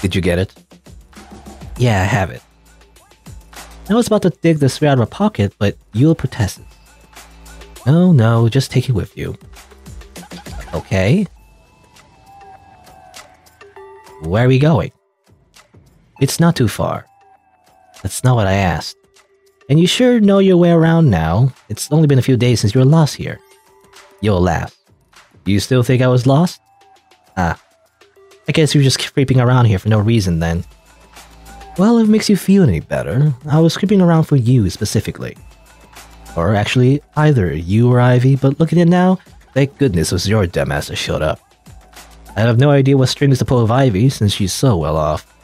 Did you get it? Yeah, I have it. I was about to dig the sphere out of her pocket, but Yule protests. No, no, just take it with you. Okay. Where are we going? It's not too far. That's not what I asked. And you sure know your way around now. It's only been a few days since you were lost here. You'll laugh. You still think I was lost? Ah. I guess you were just creeping around here for no reason then. Well, if it makes you feel any better, I was creeping around for you specifically. Or actually, either you or Ivy, but looking at it now, thank goodness it was your dumbass that showed up. I have no idea what strings to pull with Ivy since she's so well off.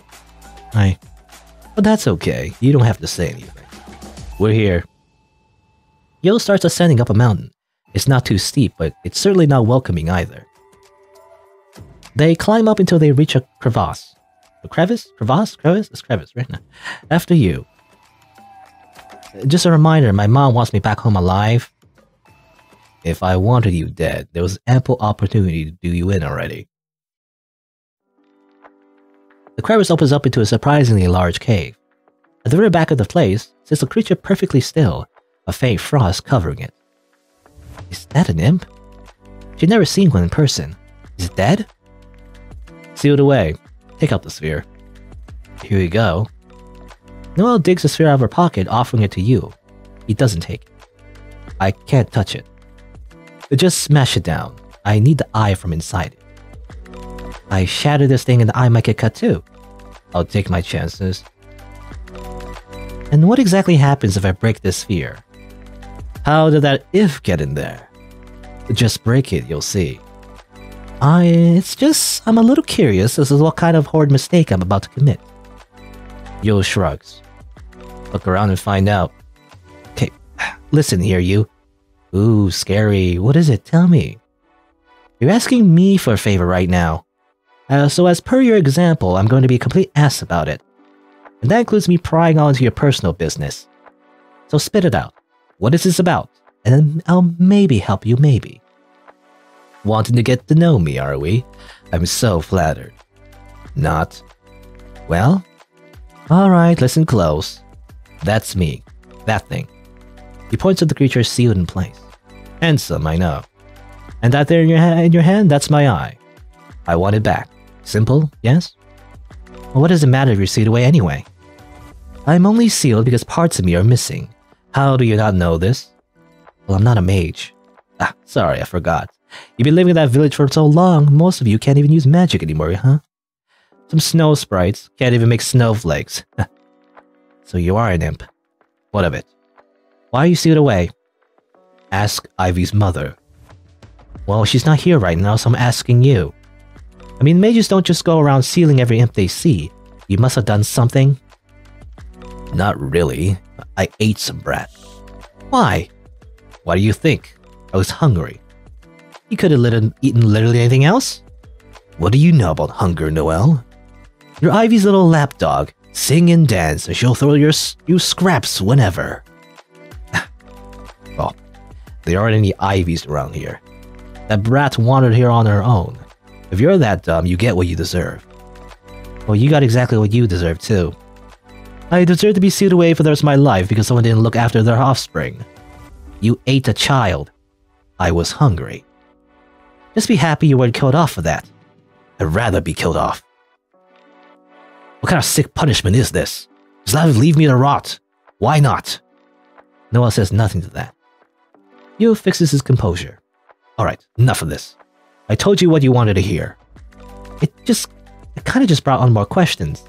But that's okay, you don't have to say anything. We're here. Yule starts ascending up a mountain. It's not too steep, but it's certainly not welcoming either. They climb up until they reach a crevasse. A crevice? Crevasse? Crevice? It's crevice, right? After you. Just a reminder, my mom wants me back home alive. If I wanted you dead, there was ample opportunity to do you in already. The crevice opens up into a surprisingly large cave. At the very back of the place sits a creature perfectly still, a faint frost covering it. Is that an imp? She'd never seen one in person. Is it dead? Sealed away. Take out the sphere. Here you go. Noelle digs the sphere out of her pocket, offering it to you. He doesn't take it. I can't touch it. Just smash it down. I need the eye from inside it. I shatter this thing and the eye might get cut too. I'll take my chances. And what exactly happens if I break this sphere? How did that if get in there? Just break it, you'll see. I'm a little curious as to what kind of horrid mistake I'm about to commit. Yule shrugs. Look around and find out. Okay, listen here, you. Ooh, scary. What is it? Tell me. You're asking me for a favor right now. So as per your example, I'm going to be a complete ass about it. And that includes me prying on into your personal business. So spit it out. What is this about? And then I'll maybe help you, maybe. Wanting to get to know me, are we? I'm so flattered. Not? Well? Alright, listen close. That's me. That thing. He points at the creature sealed in place. Handsome, I know. And that there in your hand, that's my eye. I want it back. Simple, yes? Well, what does it matter if you're sealed away anyway? I'm only sealed because parts of me are missing. How do you not know this? Well, I'm not a mage. Ah, sorry, I forgot. You've been living in that village for so long, most of you can't even use magic anymore, huh? Some snow sprites can't even make snowflakes. So you are an imp. What of it? Why are you sealed away? Ask Ivy's mother. Well, she's not here right now, so I'm asking you. I mean, mages don't just go around sealing every imp they see. You must have done something. Not really. I ate some brat. Why? What do you think? I was hungry. You could have eaten literally anything else? What do you know about hunger, Noelle? You're Ivy's little lapdog. Sing and dance, and she'll throw you scraps whenever. Well, there aren't any Ivies around here. That brat wandered here on her own. If you're that dumb, you get what you deserve. Well, you got exactly what you deserve too. I deserve to be sealed away for the rest of my life because someone didn't look after their offspring. You ate a child. I was hungry. Just be happy you weren't killed off for that. I'd rather be killed off. What kind of sick punishment is this? Just leave me to rot. Why not? Noelle says nothing to that. Yule fixes his composure. Alright, enough of this. I told you what you wanted to hear. It kind of just brought on more questions.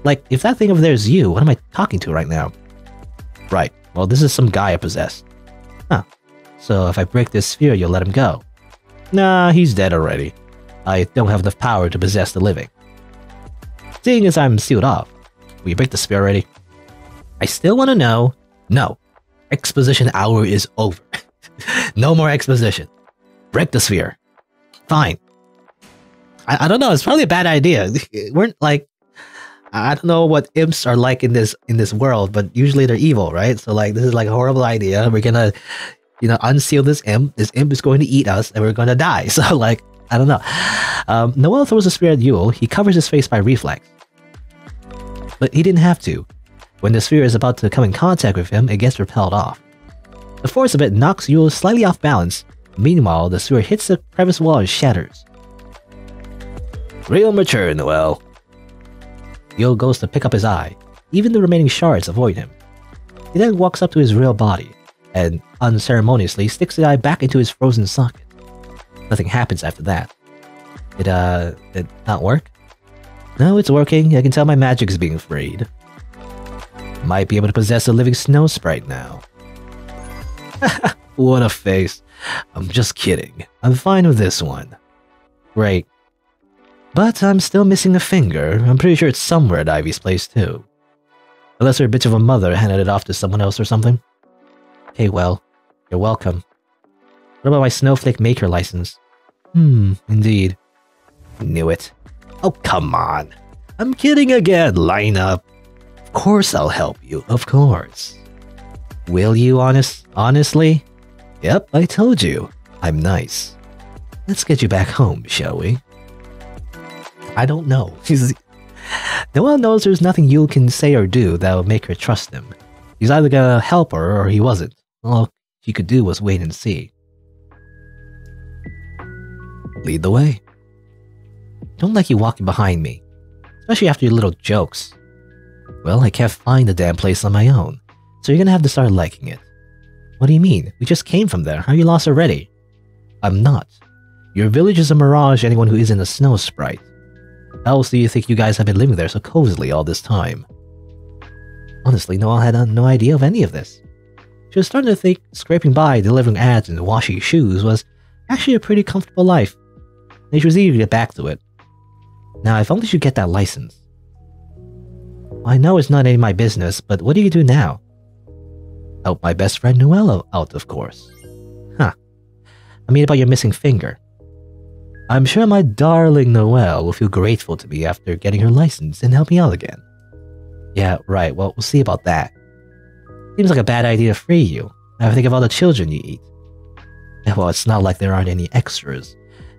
Like, if that thing over there is you, what am I talking to right now? Right, well this is some guy I possessed. Huh, so if I break this sphere, you'll let him go. Nah, he's dead already. I don't have enough power to possess the living. Seeing as I'm sealed off, will you break the sphere already? I still want to know. No. Exposition hour is over. No more exposition. Break the sphere. Fine. I don't know, it's probably a bad idea. We're like, I don't know what imps are like in this world, but usually they're evil, right? So like, this is like a horrible idea. We're gonna, unseal this imp. This imp is going to eat us, and we're gonna die. So like, I don't know. Noelle throws a spear at Yule. He covers his face by reflex. But he didn't have to. When the sphere is about to come in contact with him, it gets repelled off. The force of it knocks Yule slightly off balance. Meanwhile, the sphere hits the crevice wall and shatters. Real mature, Noelle. Yule goes to pick up his eye. Even the remaining shards avoid him. He then walks up to his real body, and unceremoniously sticks the eye back into his frozen socket. Nothing happens after that. Did not work? No, it's working. I can tell my magic is being freed. Might be able to possess a living snow sprite now. What a face. I'm just kidding. I'm fine with this one. Great. But I'm still missing a finger. I'm pretty sure it's somewhere at Ivy's place too. Unless her bitch of a mother handed it off to someone else or something. Okay, well, you're welcome. What about my Snowflake Maker license? Indeed. Knew it. Oh, come on. I'm kidding again, line up. Of course I'll help you, of course. Will you, honestly? Yep, I told you. I'm nice. Let's get you back home, shall we? I don't know. Noelle knows there's nothing Yule can say or do that will make her trust him. He's either gonna help her or he wasn't. All she could do was wait and see. Lead the way. Don't like you walking behind me, especially after your little jokes. Well, I can't find the damn place on my own, so you're gonna have to start liking it. What do you mean? We just came from there. How are you lost already? I'm not. Your village is a mirage to anyone who isn't a snow sprite. How else do you think you guys have been living there so cozily all this time? Honestly, Noelle had no idea of any of this. She was starting to think scraping by, delivering ads, and washing shoes was actually a pretty comfortable life, and she was eager to get back to it. Now, if only she'd get that license. I know it's not any of my business, but what do you do now? Help my best friend Noelle out, of course. Huh. I mean about your missing finger. I'm sure my darling Noelle will feel grateful to me after getting her license and help me out again. Yeah, right, well, we'll see about that. Seems like a bad idea to free you. I think of all the children you eat. Well, it's not like there aren't any extras.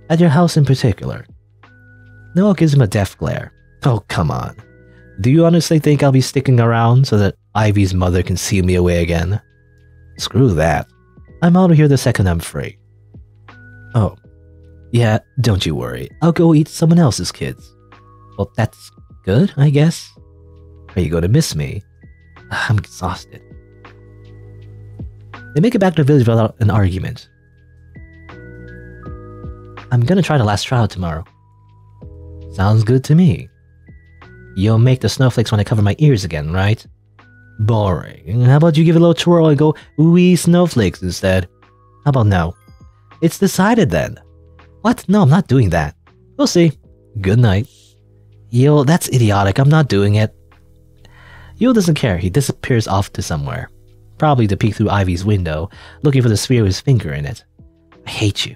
At your house in particular. Noelle gives him a death glare. Oh, come on. Do you honestly think I'll be sticking around so that Ivy's mother can seal me away again? Screw that. I'm out of here the second I'm free. Oh. Yeah, don't you worry. I'll go eat someone else's kids. Well, that's good, I guess. Are you going to miss me? I'm exhausted. They make it back to the village without an argument. I'm gonna try the last trial tomorrow. Sounds good to me. You'll make the snowflakes when I cover my ears again, right? Boring. How about you give it a little twirl and go ooey snowflakes instead? How about no? It's decided then. What? No, I'm not doing that. We'll see. Good night. Yo, that's idiotic. I'm not doing it. Yule doesn't care. He disappears off to somewhere. Probably to peek through Ivy's window, looking for the sphere with his finger in it. I hate you.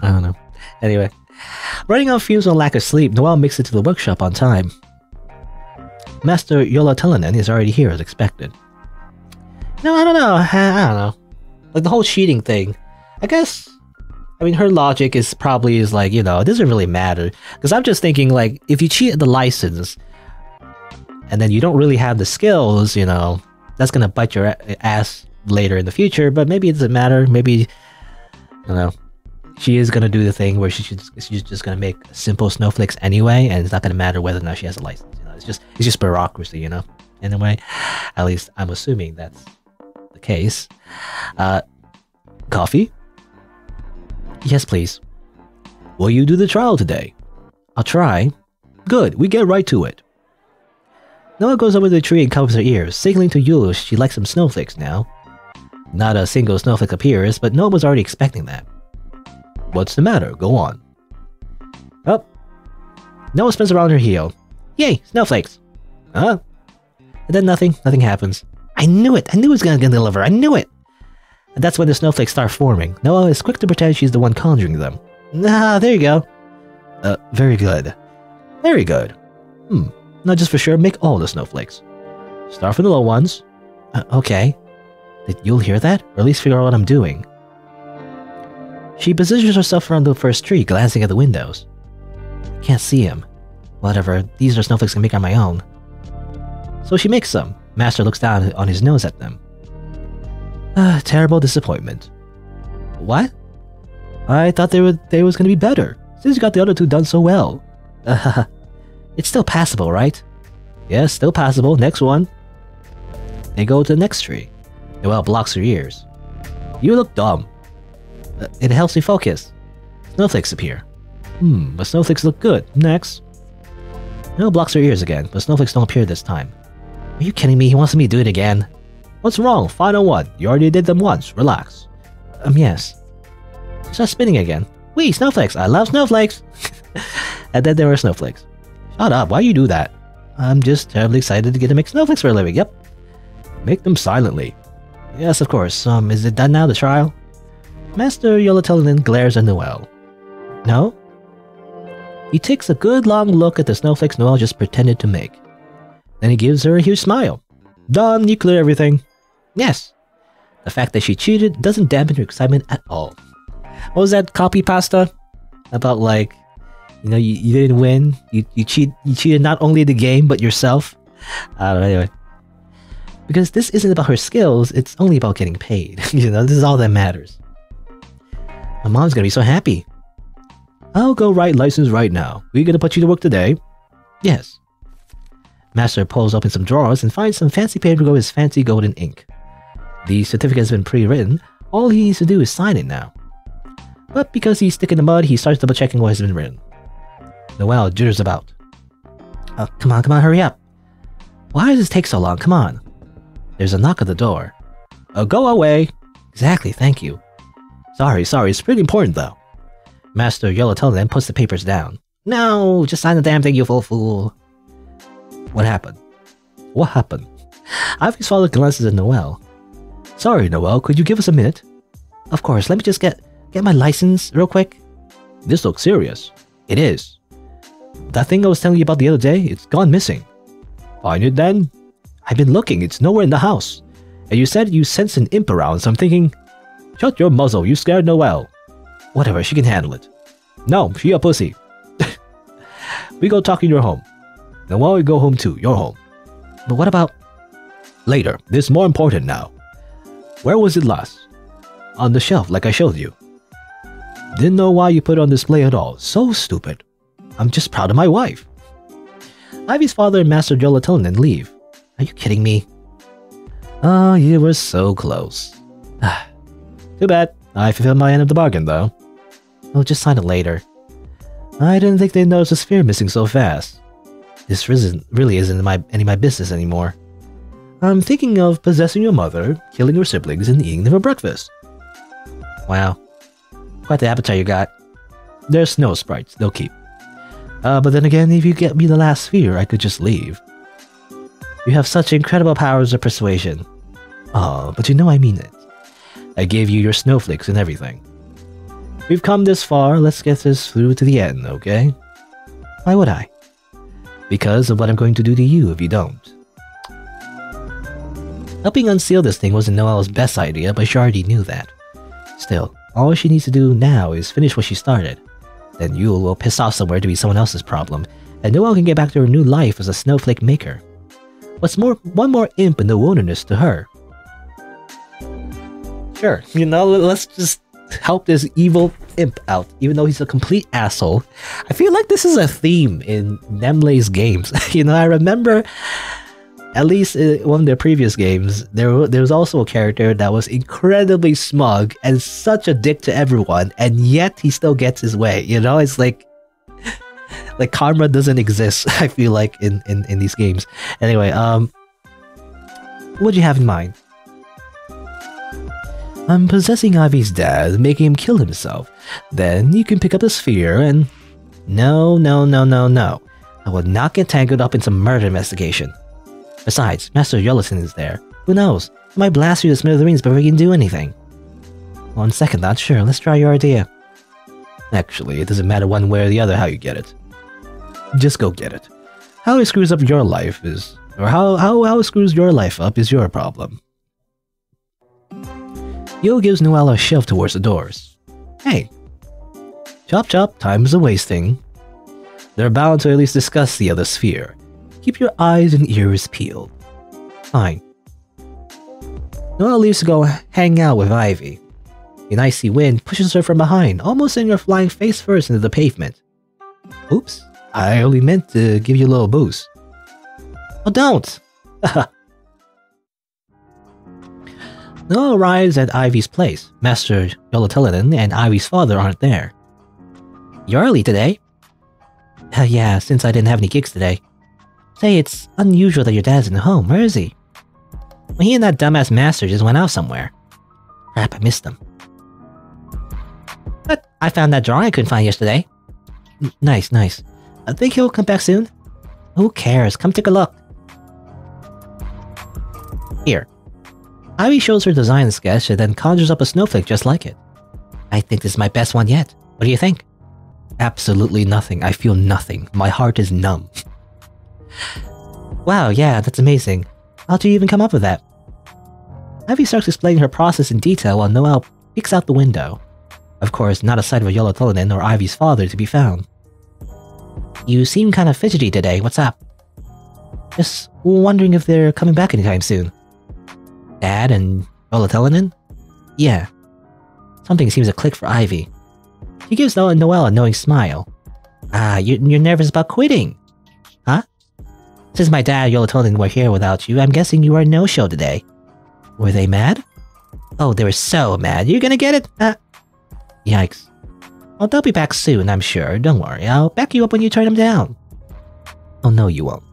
I don't know. Anyway. Running on fumes on lack of sleep, Noelle makes it to the workshop on time. Master Yola Telenin is already here as expected. No, I don't know. I don't know. Like the whole cheating thing. I guess... I mean, her logic is probably like, you know, it doesn't really matter. Because I'm just thinking, like, if you cheat the license, and then you don't really have the skills, you know, that's going to bite your ass later in the future, but maybe it doesn't matter. Maybe, you know, she is going to do the thing where she's just going to make simple snowflakes anyway, and it's not going to matter whether or not she has a license. You know, it's just bureaucracy, you know, in a way. At least I'm assuming that's the case. Coffee? Yes, please. Will you do the trial today? I'll try. Good, we get right to it. Noelle goes over to the tree and covers her ears, signaling to Yule she likes some snowflakes now. Not a single snowflake appears, but Noelle was already expecting that. What's the matter? Go on. Oh. Noelle spins around her heel. Yay, snowflakes. Huh? And then nothing happens. I knew it! I knew it was gonna deliver! I knew it! And that's when the snowflakes start forming. Noelle is quick to pretend she's the one conjuring them. Ah, there you go. Very good. Very good. Now just for sure, make all the snowflakes. Start from the low ones. Okay. Did Yule hear that? Or at least figure out what I'm doing. She positions herself around the first tree, glancing at the windows. I can't see him. Whatever, these are snowflakes I can make on my own. So she makes some. Master looks down on his nose at them. Terrible disappointment. What? I thought they was gonna be better, since you got the other two done so well. It's still passable, right? Yes, still passable. Next one. They go to the next tree. Noelle blocks her ears. You look dumb. It helps me focus. Snowflakes appear. But snowflakes look good. Next. Noelle blocks her ears again, but snowflakes don't appear this time. Are you kidding me? He wants me to do it again. What's wrong? Final one. You already did them once. Relax. Yes. Start spinning again. Wee, snowflakes! I love snowflakes! And then there were snowflakes. Shut up, why you do that? I'm just terribly excited to get to make snowflakes for a living, yep. Make them silently. Yes, of course. Is it done now, the trial? Master Yolotelian glares at Noelle. No? He takes a good long look at the snowflakes Noelle just pretended to make. Then he gives her a huge smile. Done, you clear everything. Yes. The fact that she cheated doesn't dampen her excitement at all. What was that copy pasta? About like, you know, you didn't win. You cheated not only the game, but yourself. I don't know, anyway. Because this isn't about her skills, it's only about getting paid. You know, this is all that matters. My mom's gonna be so happy. I'll go write license right now. We gonna put you to work today? Yes. Master pulls open some drawers and finds some fancy paper with his fancy golden ink. The certificate has been pre-written. All he needs to do is sign it now. But because he's stuck in the mud, he starts double-checking what has been written. Noelle jitters about. Come on, hurry up. Why does this take so long? Come on. There's a knock at the door. Go away. Exactly, thank you. Sorry, it's pretty important though. Master Yolotelian puts the papers down. No, just sign the damn thing, you fool. What happened? What happened? Ivy's father glances at Noelle. Sorry, Noelle, could you give us a minute? Of course, let me just get my license real quick. This looks serious. It is. That thing I was telling you about the other day, it's gone missing. Find it then? I've been looking, it's nowhere in the house. And you said you sensed an imp around, so I'm thinking... Shut your muzzle, you scared Noelle. Whatever, she can handle it. No, she a pussy. We go talk in your home. Noelle, we go home too, your home. But what about... Later, this is more important now. Where was it last? On the shelf, like I showed you. Didn't know why you put it on display at all. So stupid. I'm just proud of my wife. Ivy's father and Master Yolotelian leave. Are you kidding me? Oh, you were so close. Too bad. I fulfilled my end of the bargain, though. I'll just sign it later. I didn't think they'd notice the sphere missing so fast. This really isn't any of my business anymore. I'm thinking of possessing your mother, killing her siblings, and eating them for breakfast. Wow. Quite the appetite you got. They're snow sprites, they'll keep. But then again, if you get me the last sphere, I could just leave. You have such incredible powers of persuasion. Oh, but you know I mean it. I gave you your snowflakes and everything. We've come this far, let's get this through to the end, okay? Why would I? Because of what I'm going to do to you if you don't. Helping unseal this thing wasn't Noelle's best idea, but she already knew that. Still, all she needs to do now is finish what she started. Then Yule will piss off somewhere to be someone else's problem, and Noelle can get back to her new life as a Snowflake Maker. What's more, one more imp in the wilderness to her. Sure, you know, let's just help this evil imp out, even though he's a complete asshole. I feel like this is a theme in Nemlei's games. You know, I remember, at least in one of their previous games, there was also a character that was incredibly smug and such a dick to everyone, and yet he still gets his way. You know, it's like karma doesn't exist, I feel like, in these games. Anyway, what do you have in mind? I'm possessing Ivy's dad, making him kill himself. Then you can pick up the sphere and... No. I will not get tangled up in some murder investigation. Besides, Master Yolotelian is there. Who knows? I might blast you to smithereens before you can do anything. On second thought, sure, let's try your idea. Actually, it doesn't matter one way or the other how you get it. Just go get it. How it screws up your life is... Or how it screws your life up is your problem. Yo gives Noelle a shove towards the doors. Hey. Chop, time is a wasting. They're bound to at least discuss the other sphere. Keep your eyes and ears peeled. Fine. Noelle leaves to go hang out with Ivy. An icy wind pushes her from behind, almost sending her flying face first into the pavement. Oops, I only meant to give you a little boost. Oh, don't! Noelle arrives at Ivy's place. Master Yolotellinen and Ivy's father aren't there. You're early today? Yeah, since I didn't have any gigs today. Say, it's unusual that your dad's in home. Where is he? Well, he and that dumbass master just went out somewhere. Crap, I missed them. But I found that drawing I couldn't find yesterday. Nice, nice. I think he'll come back soon. Who cares? Come take a look. Here. Ivy shows her design sketch and then conjures up a snowflake just like it. I think this is my best one yet. What do you think? Absolutely nothing. I feel nothing. My heart is numb. Wow, yeah, that's amazing. How'd you even come up with that? Ivy starts explaining her process in detail while Noelle peeks out the window. Of course, not a sight of a Yolotellinen or Ivy's father to be found. You seem kind of fidgety today. What's up? Just wondering if they're coming back anytime soon. Dad and Yolotellinen? Yeah. Something seems to click for Ivy. She gives Noelle a knowing smile. Ah, you're nervous about quitting. Huh? Since my dad and Yolotellinen were here without you, I'm guessing you are no-show today. Were they mad? Oh, they were so mad. You're gonna get it? Yikes. Well, they'll be back soon, I'm sure. Don't worry, I'll back you up when you turn them down. Oh no, you won't.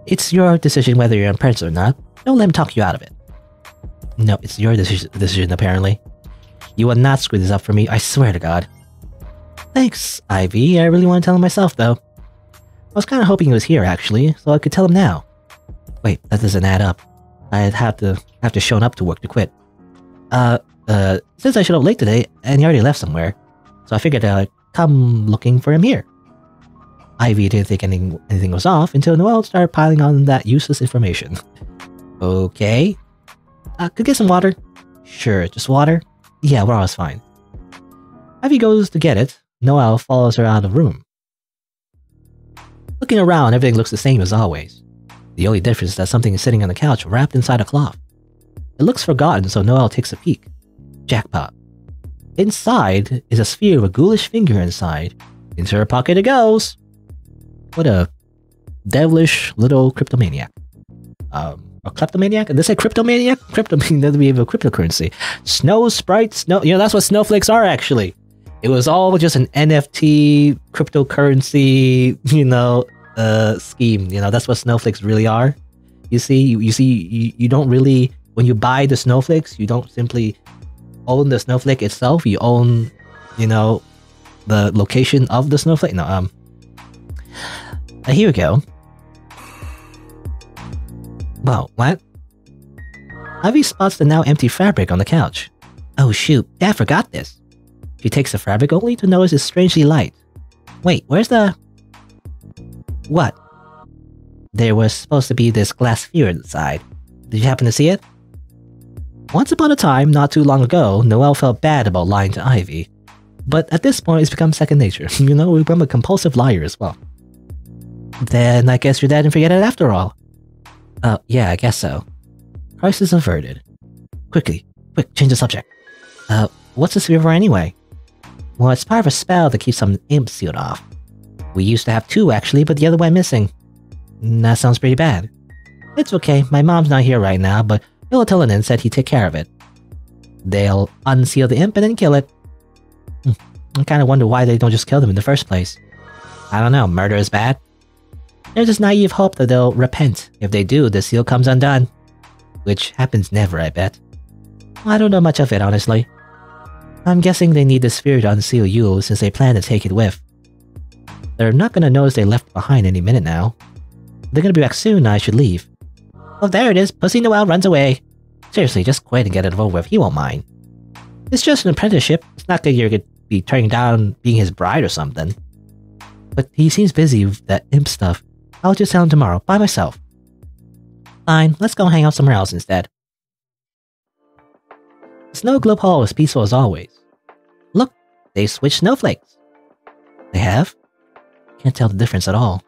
It's your decision whether you're an apprentice or not. Don't let him talk you out of it. No, it's your decision apparently. You will not screw this up for me, I swear to God. Thanks, Ivy. I really want to tell him myself, though. I was kind of hoping he was here, actually, so I could tell him now. Wait, that doesn't add up. I'd have to shown up to work to quit. Since I showed up late today, and he already left somewhere, so I figured I'd come looking for him here. Ivy didn't think anything was off until Noelle started piling on that useless information. Okay. Could get some water? Sure, just water? Yeah, we're always fine. Ivy goes to get it. Noelle follows her out of the room. Looking around, everything looks the same as always. The only difference is that something is sitting on the couch wrapped inside a cloth. It looks forgotten, so Noelle takes a peek. Jackpot. Inside is a sphere with a ghoulish finger inside. Into her pocket it goes! What a devilish little cryptomaniac. A kleptomaniac? Did they say cryptomaniac? Cryptomaniac doesn't be a cryptocurrency. Snow sprites? Snow. You know, that's what snowflakes are actually. It was all just an NFT cryptocurrency, scheme. You know, that's what snowflakes really are. You don't really, when you buy the snowflakes, you don't simply own the snowflake itself. You own, the location of the snowflake. No, here we go. Whoa, what? Ivy spots the now empty fabric on the couch. Oh shoot, Dad forgot this. She takes the fabric only to notice it's strangely light. Wait, where's the... What? There was supposed to be this glass sphere inside. Did you happen to see it? Once upon a time, not too long ago, Noelle felt bad about lying to Ivy. But at this point, it's become second nature. We become a compulsive liar as well. Then I guess your dad didn't forget it after all. Yeah, I guess so. Crisis averted. Quick, change the subject. What's the sphere for anyway? Well, it's part of a spell that keeps some imps sealed off. We used to have two actually, but the other went missing. That sounds pretty bad. It's okay, my mom's not here right now, but Yolotellinen said he'd take care of it. They'll unseal the imp and then kill it. I kinda wonder why they don't just kill them in the first place. I don't know, murder is bad? There's this naive hope that they'll repent. If they do, the seal comes undone. Which happens never, I bet. I don't know much of it, honestly. I'm guessing they need the sphere to unseal you since they plan to take it with. They're not gonna notice they left behind any minute now. They're gonna be back soon and I should leave. Oh, there it is. Pussy Noelle runs away. Seriously, just quit and get it over with. He won't mind. It's just an apprenticeship. It's not that you're gonna be turning down being his bride or something. But he seems busy with that imp stuff. I'll just tell him tomorrow, by myself. Fine, let's go hang out somewhere else instead. The Snow Globe Hall is peaceful as always. Look, they've switched snowflakes. They have? Can't tell the difference at all.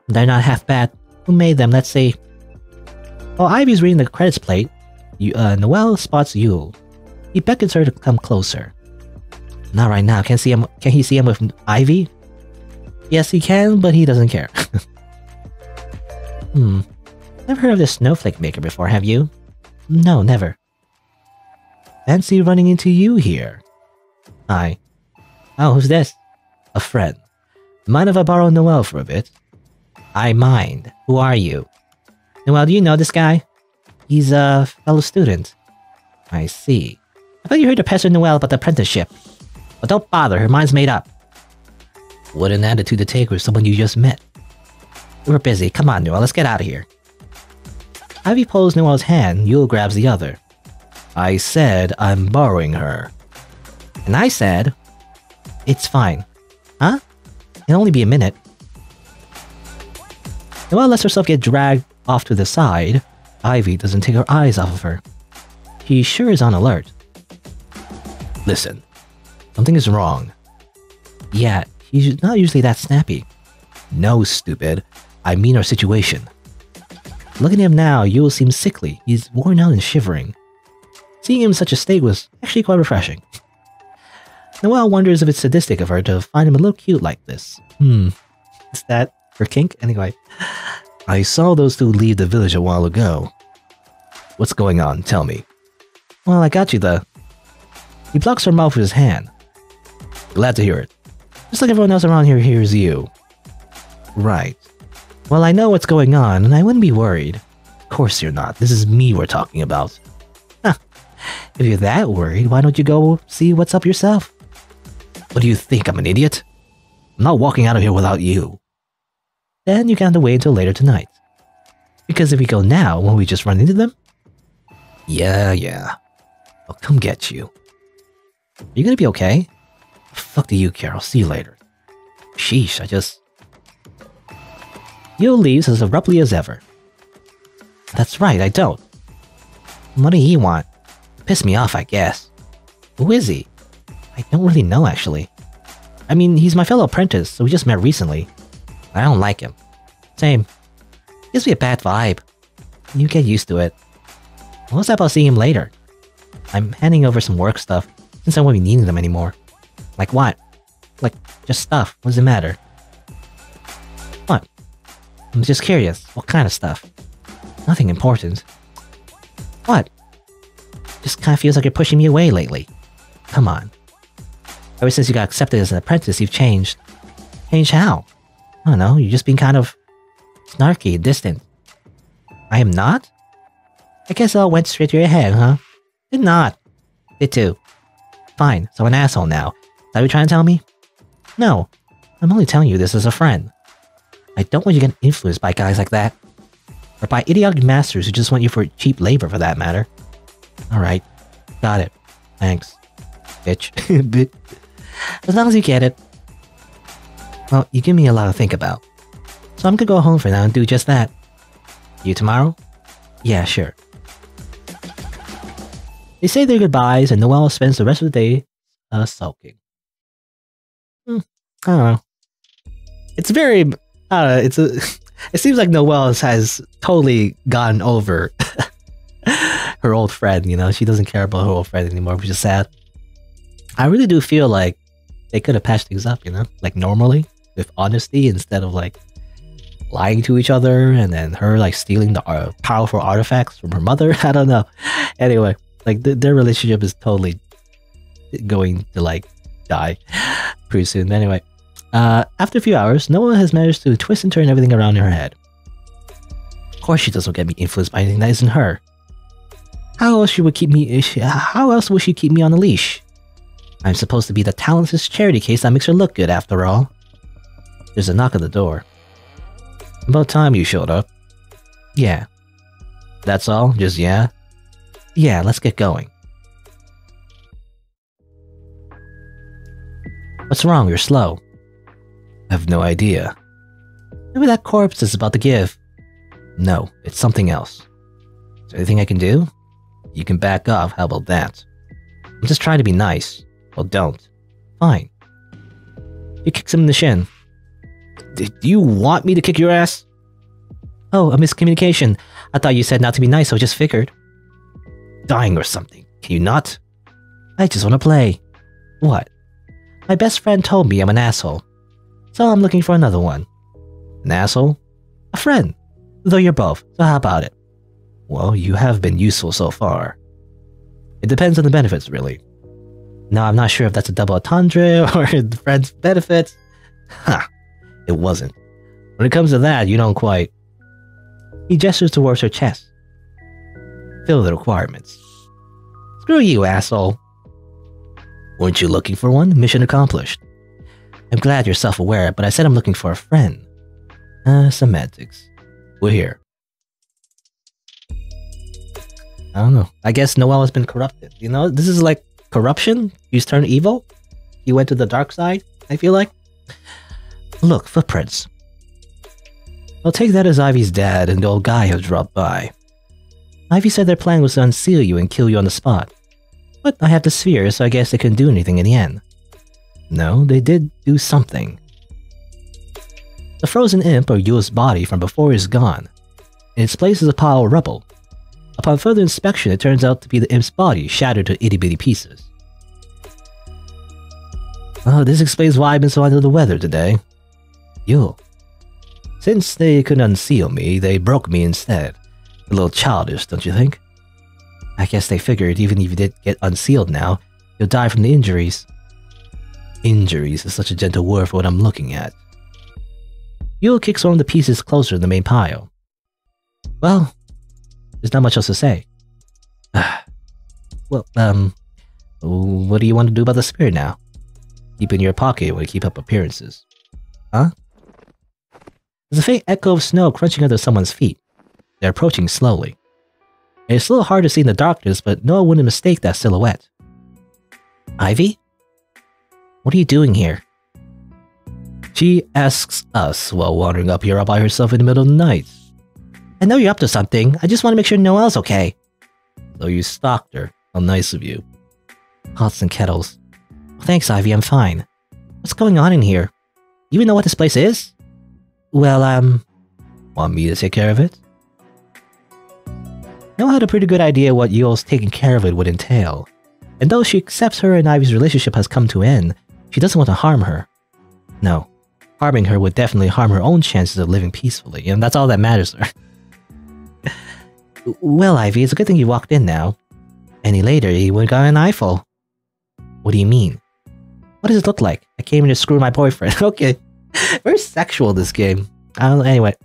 They're not half bad. Who made them? Let's see. While Ivy's reading the credits plate, Noelle spots Yule. He beckons her to come closer. Not right now. Can he see him with Ivy? Yes, he can, but he doesn't care. Never heard of this Snowflake Maker before, have you? No, never. Fancy running into you here. Hi. Oh, who's this? A friend. Mind if I borrow Noelle for a bit? I mind. Who are you? Noelle, do you know this guy? He's a fellow student. I see. I thought you heard to pester Noelle about the apprenticeship. But don't bother, her mind's made up. What an attitude to take with someone you just met. We're busy. Come on, Noelle, let's get out of here. Ivy pulls Noelle's hand, Yule grabs the other. I said I'm borrowing her. And I said... It's fine. Huh? It'll only be a minute. Noelle lets herself get dragged off to the side. Ivy doesn't take her eyes off of her. She sure is on alert. Listen. Something is wrong. Yeah, he's not usually that snappy. No, stupid. I mean our situation. Looking at him now, Yule seems sickly. He's worn out and shivering. Seeing him in such a state was actually quite refreshing. Noelle wonders if it's sadistic of her to find him a little cute like this. Is that her kink? Anyway. I saw those two leave the village a while ago. What's going on? Tell me. Well, I got you the... He blocks her mouth with his hand. Glad to hear it. Just like everyone else around here hears you. Right. Well, I know what's going on, and I wouldn't be worried. Of course you're not. This is me we're talking about. Huh. If you're that worried, why don't you go see what's up yourself? What do you think, I'm an idiot? I'm not walking out of here without you. Then you have to wait until later tonight. Because if we go now, won't we just run into them? Yeah. I'll come get you. Are you gonna be okay? Fuck do you care? I'll see you later. Sheesh, Yule leaves as abruptly as ever. That's right, I don't. What do he want? Piss me off, I guess. Who is he? I don't really know, actually. I mean, he's my fellow apprentice, so we just met recently. I don't like him. Same. Gives me a bad vibe. You get used to it. What's that about seeing him later? I'm handing over some work stuff, since I won't be needing them anymore. Like what? Like, just stuff. What does it matter? What? I'm just curious. What kind of stuff? Nothing important. What? Just kind of feels like you're pushing me away lately. Come on. Ever since you got accepted as an apprentice, you've changed. Changed how? I don't know, you're just being kind of... snarky and distant. I am not? I guess it all went straight to your head, huh? Did not. Did too. Fine, so an asshole now. Is that what you're trying to tell me? No. I'm only telling you this as a friend. I don't want you to get influenced by guys like that. Or by idiotic masters who just want you for cheap labor, for that matter. Alright. Got it. Thanks. Bitch. As long as you get it. Well, you give me a lot to think about. So I'm gonna go home for now and do just that. You tomorrow? Yeah, sure. They say their goodbyes and Noelle spends the rest of the day sulking. I don't know. It's very... it seems like Noelle has totally gotten over her old friend, you know? She doesn't care about her old friend anymore, which is sad. I really do feel like they could have patched things up, you know? Like normally, with honesty instead of like lying to each other and then her like stealing the powerful artifacts from her mother. I don't know. Anyway, like their relationship is totally going to like die pretty soon. Anyway, after a few hours, Noelle has managed to twist and turn everything around in her head. Of course she doesn't get me influenced by anything that isn't her. How else would she keep me on a leash? I'm supposed to be the talentless charity case that makes her look good, after all. There's a knock at the door. About time you showed up. Yeah. That's all? Just yeah? Yeah, let's get going. What's wrong? You're slow. I have no idea. Maybe that corpse is about to give. No, it's something else. Is there anything I can do? You can back off, how about that? I'm just trying to be nice. Well, don't. Fine. He kicks him in the shin. Do you want me to kick your ass? Oh, a miscommunication. I thought you said not to be nice, so I just figured. Dying or something. Can you not? I just want to play. What? My best friend told me I'm an asshole. So I'm looking for another one. An asshole? A friend. Though you're both, so how about it? Well, you have been useful so far. It depends on the benefits, really. Now, I'm not sure if that's a double entendre or the friend's benefits. Ha! It wasn't. When it comes to that, you don't quite... He gestures towards her chest. Fill the requirements. Screw you, asshole. Weren't you looking for one? Mission accomplished. I'm glad you're self-aware, but I said I'm looking for a friend. Semantics. We're here. I don't know. I guess Noelle has been corrupted. You know, this is like corruption. He's turned evil. He went to the dark side, I feel like. Look, footprints. I'll take that as Ivy's dad and the old guy have dropped by. Ivy said their plan was to unseal you and kill you on the spot. But I have the sphere, so I guess they couldn't do anything in the end. No, they did do something. The frozen imp or Yule's body from before is gone. In its place is a pile of rubble. Upon further inspection, it turns out to be the imp's body shattered to itty-bitty pieces. Oh, this explains why I've been so under the weather today. Yule. Since they couldn't unseal me, they broke me instead. A little childish, don't you think? I guess they figured even if you did get unsealed now, you'll die from the injuries. Injuries is such a gentle word for what I'm looking at. Yule kicks one of the pieces closer to the main pile. Well, there's not much else to say. Well, what do you want to do about the spirit now? Keep it in your pocket while you keep up appearances. Huh? There's a faint echo of snow crunching under someone's feet. They're approaching slowly. It's a little hard to see in the darkness, but no one wouldn't mistake that silhouette. Ivy? What are you doing here? She asks us while wandering up here all by herself in the middle of the night. I know you're up to something. I just want to make sure Noelle's okay. So you stalked her. How nice of you. Pots and kettles. Thanks, Ivy. I'm fine. What's going on in here? You even know what this place is? Well, want me to take care of it? Noelle had a pretty good idea what Yule's taking care of it would entail. And though she accepts her and Ivy's relationship has come to an end, she doesn't want to harm her. No. Harming her would definitely harm her own chances of living peacefully, and that's all that matters to her. Well, Ivy, it's a good thing you walked in now. Any later, you would have got an eyeful. What do you mean? What does it look like? I came in to screw my boyfriend. Okay. Very sexual, this game. Anyway.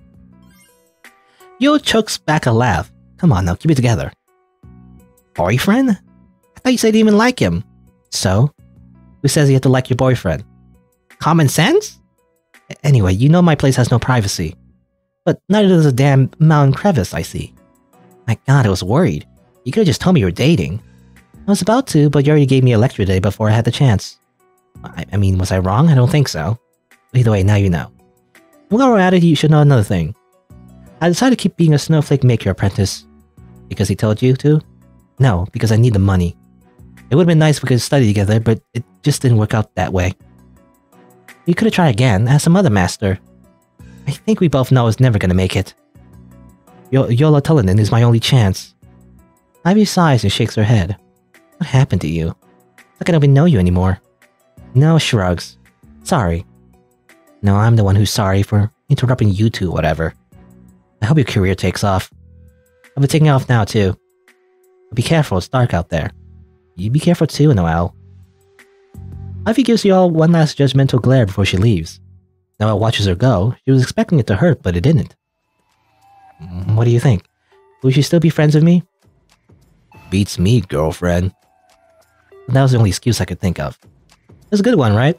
Yule chokes back a laugh. Come on now, keep it together. Boyfriend? I thought you said you didn't even like him. So? Who says you have to like your boyfriend? Common sense? Anyway, you know my place has no privacy. But neither does a damn mountain crevice, I see. My god, I was worried. You could've just told me you were dating. I was about to, but you already gave me a lecture today before I had the chance. I mean, was I wrong? I don't think so. Either way, now you know. While we're at it, you should know another thing. I decided to keep being a Snowflake Maker apprentice. Because he told you to? No, because I need the money. It would've been nice if we could study together, but it just didn't work out that way. You could've tried again, ask some other master. I think we both know it's never gonna make it. Yola Tullinan is my only chance. Ivy sighs and shakes her head. What happened to you? How can I even know you anymore? No, shrugs. Sorry. No, I'm the one who's sorry for interrupting you two, whatever. I hope your career takes off. I'll be taking off now, too. But be careful, it's dark out there. You be careful too, Noelle. Ivy gives you all one last judgmental glare before she leaves. Noelle watches her go. She was expecting it to hurt, but it didn't. What do you think? Will she still be friends with me? Beats me, girlfriend. That was the only excuse I could think of. It's a good one, right?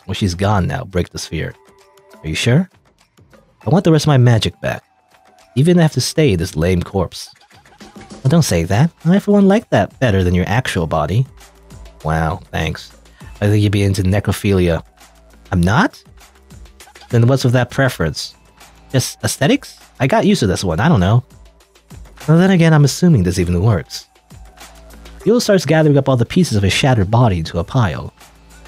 Well, she's gone now. Break the sphere. Are you sure? I want the rest of my magic back. Even if I have to stay this lame corpse. Well, don't say that. I for one like that better than your actual body. Wow, thanks. I think you'd be into necrophilia. I'm not? Then what's with that preference? Just aesthetics? I got used to this one, I don't know. Well, then again, I'm assuming this even works. Yule starts gathering up all the pieces of his shattered body into a pile.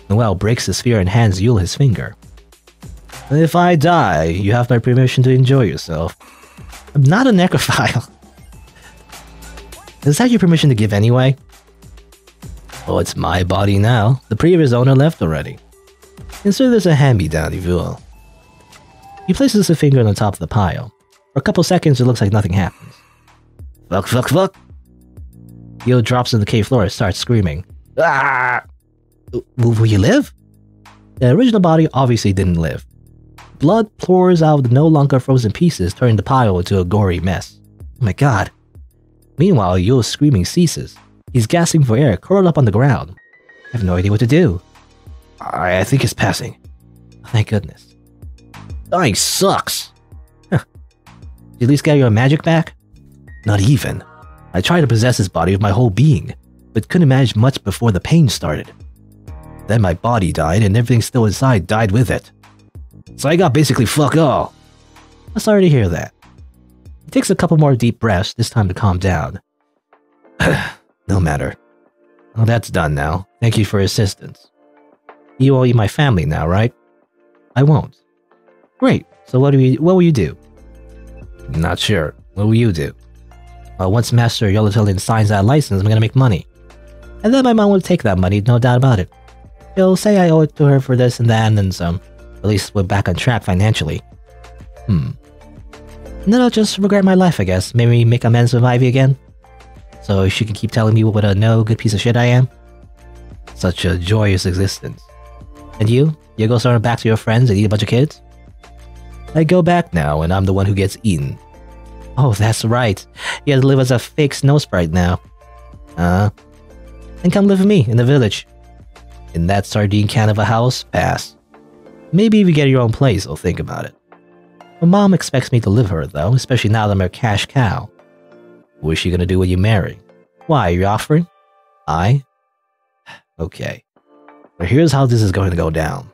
Noelle breaks the sphere and hands Yule his finger. If I die, you have my permission to enjoy yourself. I'm not a necrophile. Is that your permission to give anyway? Oh, it's my body now. The previous owner left already. Consider this a hand-me-down, if you will. He places a finger on the top of the pile. For a couple seconds, it looks like nothing happens. Fuck, fuck, fuck! Yo drops on the cave floor and starts screaming. Ah! Will you live? The original body obviously didn't live. Blood pours out of the no longer frozen pieces, turning the pile into a gory mess. Oh my god. Meanwhile, Yo's screaming ceases. He's gasping for air, curled up on the ground. I have no idea what to do. I think it's passing. Thank goodness. Dying sucks! Huh. Did you at least get your magic back? Not even. I tried to possess his body with my whole being, but couldn't manage much before the pain started. Then my body died and everything still inside died with it. So I got basically fuck all. I'm sorry to hear that. He takes a couple more deep breaths, this time to calm down. No matter. Well, that's done now. Thank you for your assistance. You will eat my family now, right? I won't. Great. So what will you do? Not sure. What will you do? Once Master Yolotilian signs that license, I'm gonna make money. And then my mom will take that money, no doubt about it. She'll say I owe it to her for this and that and then some. At least we're back on track financially. And then I'll just regret my life, I guess. Maybe make amends with Ivy again? So she can keep telling me what a no good piece of shit I am? Such a joyous existence. And you? You go sort of back to your friends and eat a bunch of kids? I go back now, and I'm the one who gets eaten. Oh, that's right. You have to live as a fake snow sprite now. And come live with me in the village. In that sardine can of a house? Pass. Maybe if you get your own place, I'll think about it. My mom expects me to live her, though, especially now that I'm her cash cow. What is she gonna do when you marry? Why, are you offering? I? Okay. But here's how this is going to go down.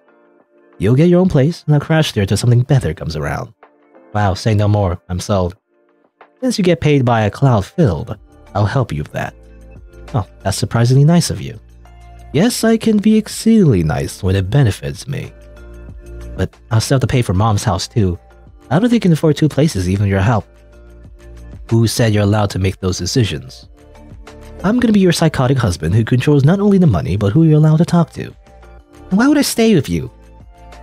You'll get your own place, and I'll crash there till something better comes around. Wow, say no more. I'm sold. Since you get paid by a cloud filled, I'll help you with that. Oh, that's surprisingly nice of you. Yes, I can be exceedingly nice when it benefits me. But I'll still have to pay for Mom's house too. I don't think you can afford 2 places even with your help. Who said you're allowed to make those decisions? I'm gonna be your psychotic husband who controls not only the money, but who you're allowed to talk to. And why would I stay with you?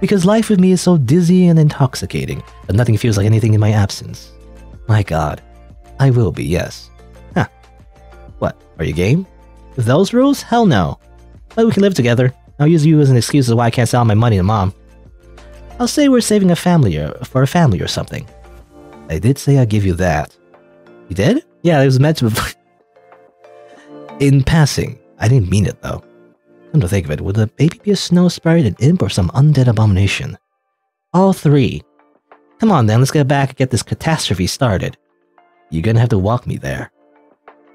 Because life with me is so dizzy and intoxicating that nothing feels like anything in my absence. My god. I will be, yes. Huh. What, are you game? With those rules? Hell no. But we can live together. I'll use you as an excuse of why I can't sell my money to Mom. I'll say we're saving a family for a family or something. I did say I'd give you that. You did? Yeah, it was meant to be. In passing. I didn't mean it though. Come to think of it, would the baby be a snow sprite, an imp, or some undead abomination? All 3. Come on then, let's get back and get this catastrophe started. You're gonna have to walk me there.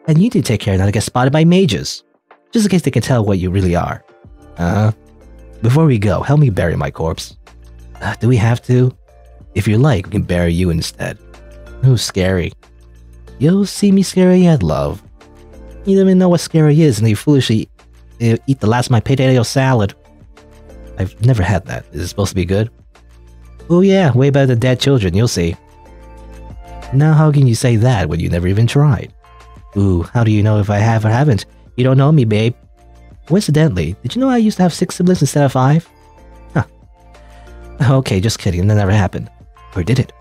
And you need to take care not to get spotted by mages. Just in case they can tell what you really are. Before we go, help me bury my corpse. Do we have to? If you like, we can bury you instead. Ooh, scary. You'll see me scary yet, love. You don't even know what scary is, and you foolishly eat the last of my potato salad. I've never had that. Is it supposed to be good? Oh yeah, way better than dead children, you'll see. Now how can you say that when you never even tried? Ooh, how do you know if I have or haven't? You don't know me, babe. Coincidentally, did you know I used to have 6 siblings instead of 5? Huh. Okay, just kidding, that never happened. Or did it?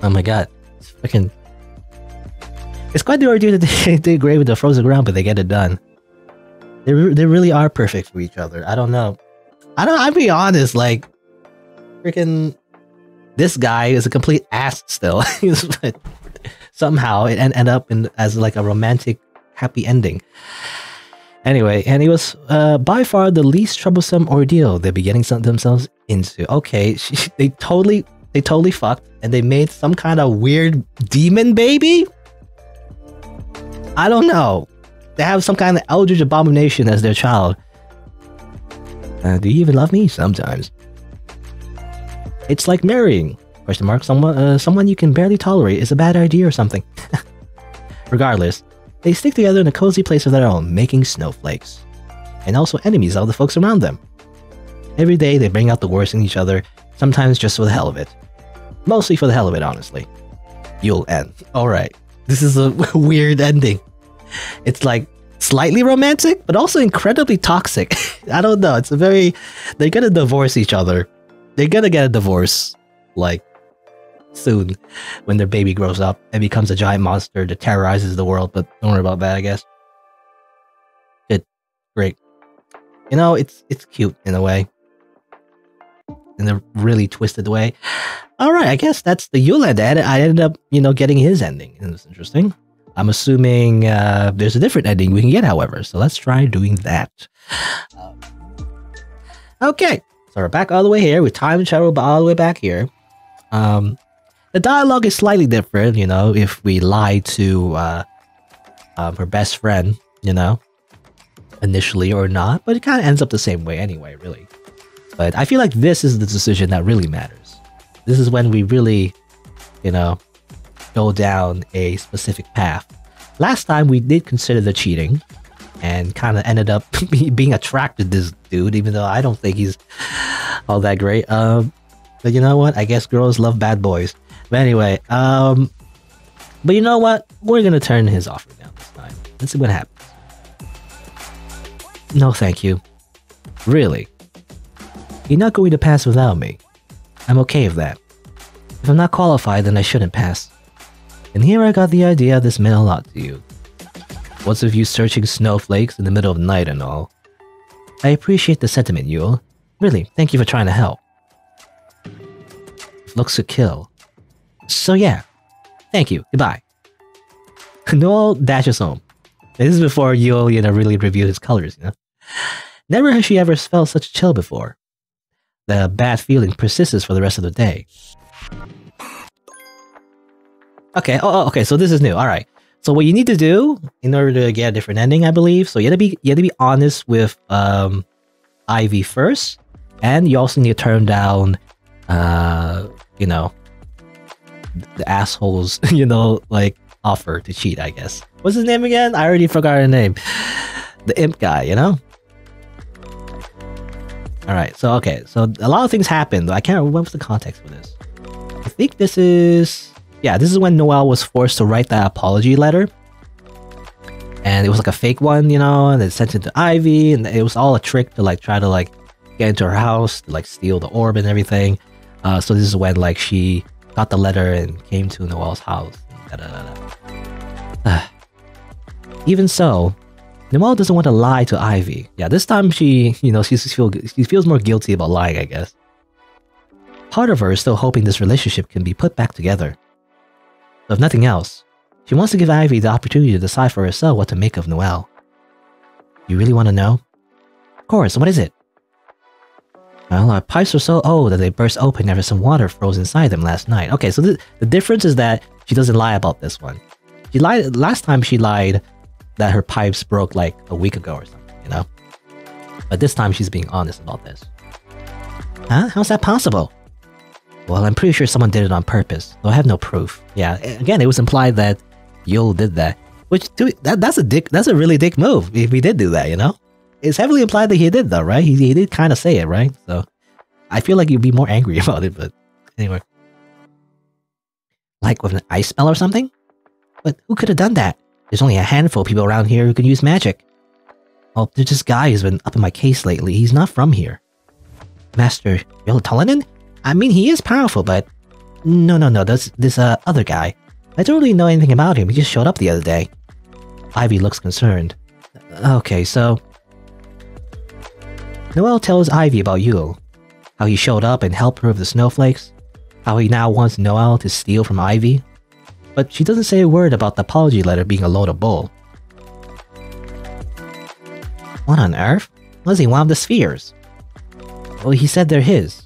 Oh my god. It's freaking... It's quite the ordeal that they agree with the frozen ground, but they get it done. They really are perfect for each other. I don't know. I'll be honest, like... Freaking... This guy is a complete ass still. But somehow it ended up as like a romantic, happy ending. Anyway, and it was by far the least troublesome ordeal they'd be getting themselves into. Okay, they totally fucked, and they made some kind of weird demon baby? I don't know. They have some kind of eldritch abomination as their child. Do you even love me? Sometimes. It's like marrying, question mark, someone you can barely tolerate is a bad idea or something. Regardless, they stick together in a cozy place of their own, making snowflakes. And also enemies of the folks around them. Every day they bring out the worst in each other, sometimes just for the hell of it. Mostly for the hell of it, honestly. You'll end. Alright. This is a weird ending. It's like slightly romantic, but also incredibly toxic. I don't know. It's a very... They're gonna divorce each other. They're gonna get a divorce, like, soon, when their baby grows up and becomes a giant monster that terrorizes the world, but don't worry about that, I guess. Great. You know, it's cute in a way. In a really twisted way. Alright, I guess that's the Yule end. I ended up, you know, getting his ending. And it's interesting. I'm assuming there's a different ending we can get, however. So let's try doing that. Okay. So we're back all the way here. We time travel all the way back here. The dialogue is slightly different, you know, if we lie to her best friend, you know, initially or not. But it kind of ends up the same way anyway, really. But I feel like this is the decision that really matters. This is when we really, you know, go down a specific path. Last time we did consider the cheating and kind of ended up being attracted to this dude, even though I don't think he's all that great. But you know what? I guess girls love bad boys. But anyway, but you know what? We're gonna turn his offer down this time. Let's see what happens. No, thank you. Really? You're not going to pass without me. I'm okay with that. If I'm not qualified, then I shouldn't pass. And here I got the idea this meant a lot to you. What's with you searching snowflakes in the middle of the night and all? I appreciate the sentiment, Yule. Really, thank you for trying to help. Looks to kill. So yeah, thank you. Goodbye. Noelle dashes home. This is before Yule, you know, really reviewed his colors, you know. Never has she ever felt such chill before. The bad feeling persists for the rest of the day. Okay, okay, so this is new. Alright. So what you need to do in order to get a different ending, I believe, so you have to be honest with Ivy first, and you also need to turn down you know, the assholes, you know, like offer to cheat, I guess. What's his name again? I already forgot her name. The imp guy, you know? Alright, so okay, so a lot of things happened. I can't remember what's the context for this. I think this is... Yeah, this is when Noelle was forced to write that apology letter. And it was like a fake one, you know, and they sent it to Ivy, and it was all a trick to like try to like get into her house, to, like steal the orb and everything. So this is when like she got the letter and came to Noelle's house. Even so, Noelle doesn't want to lie to Ivy. Yeah, this time she, you know, she feels more guilty about lying, I guess. Part of her is still hoping this relationship can be put back together. So if nothing else, she wants to give Ivy the opportunity to decide for herself what to make of Noelle. You really want to know? Of course, what is it? Well, our pipes are so old that they burst open after some water froze inside them last night. Okay, so the difference is that she doesn't lie about this one. She lied last time. She lied that her pipes broke like a week ago or something, you know? But this time she's being honest about this. Huh? How's that possible? Well, I'm pretty sure someone did it on purpose, though I have no proof. Yeah, again, it was implied that Yule did that. Which, that's a really dick move, if he did do that, you know? It's heavily implied that he did, though, right? He did kind of say it, right? So, I feel like you'd be more angry about it, but anyway. Like with an ice spell or something? But who could have done that? There's only a handful of people around here who can use magic. Well, there's this guy who's been up in my case lately. He's not from here. Master Yolotolanen? I mean, he is powerful, but... No, this other guy. I don't really know anything about him. He just showed up the other day. Ivy looks concerned. Okay, so... Noelle tells Ivy about Yule. How he showed up and helped her with the snowflakes. How he now wants Noelle to steal from Ivy. But she doesn't say a word about the apology letter being a load of bull. What on earth? What does he want with the spheres? Well, he said they're his.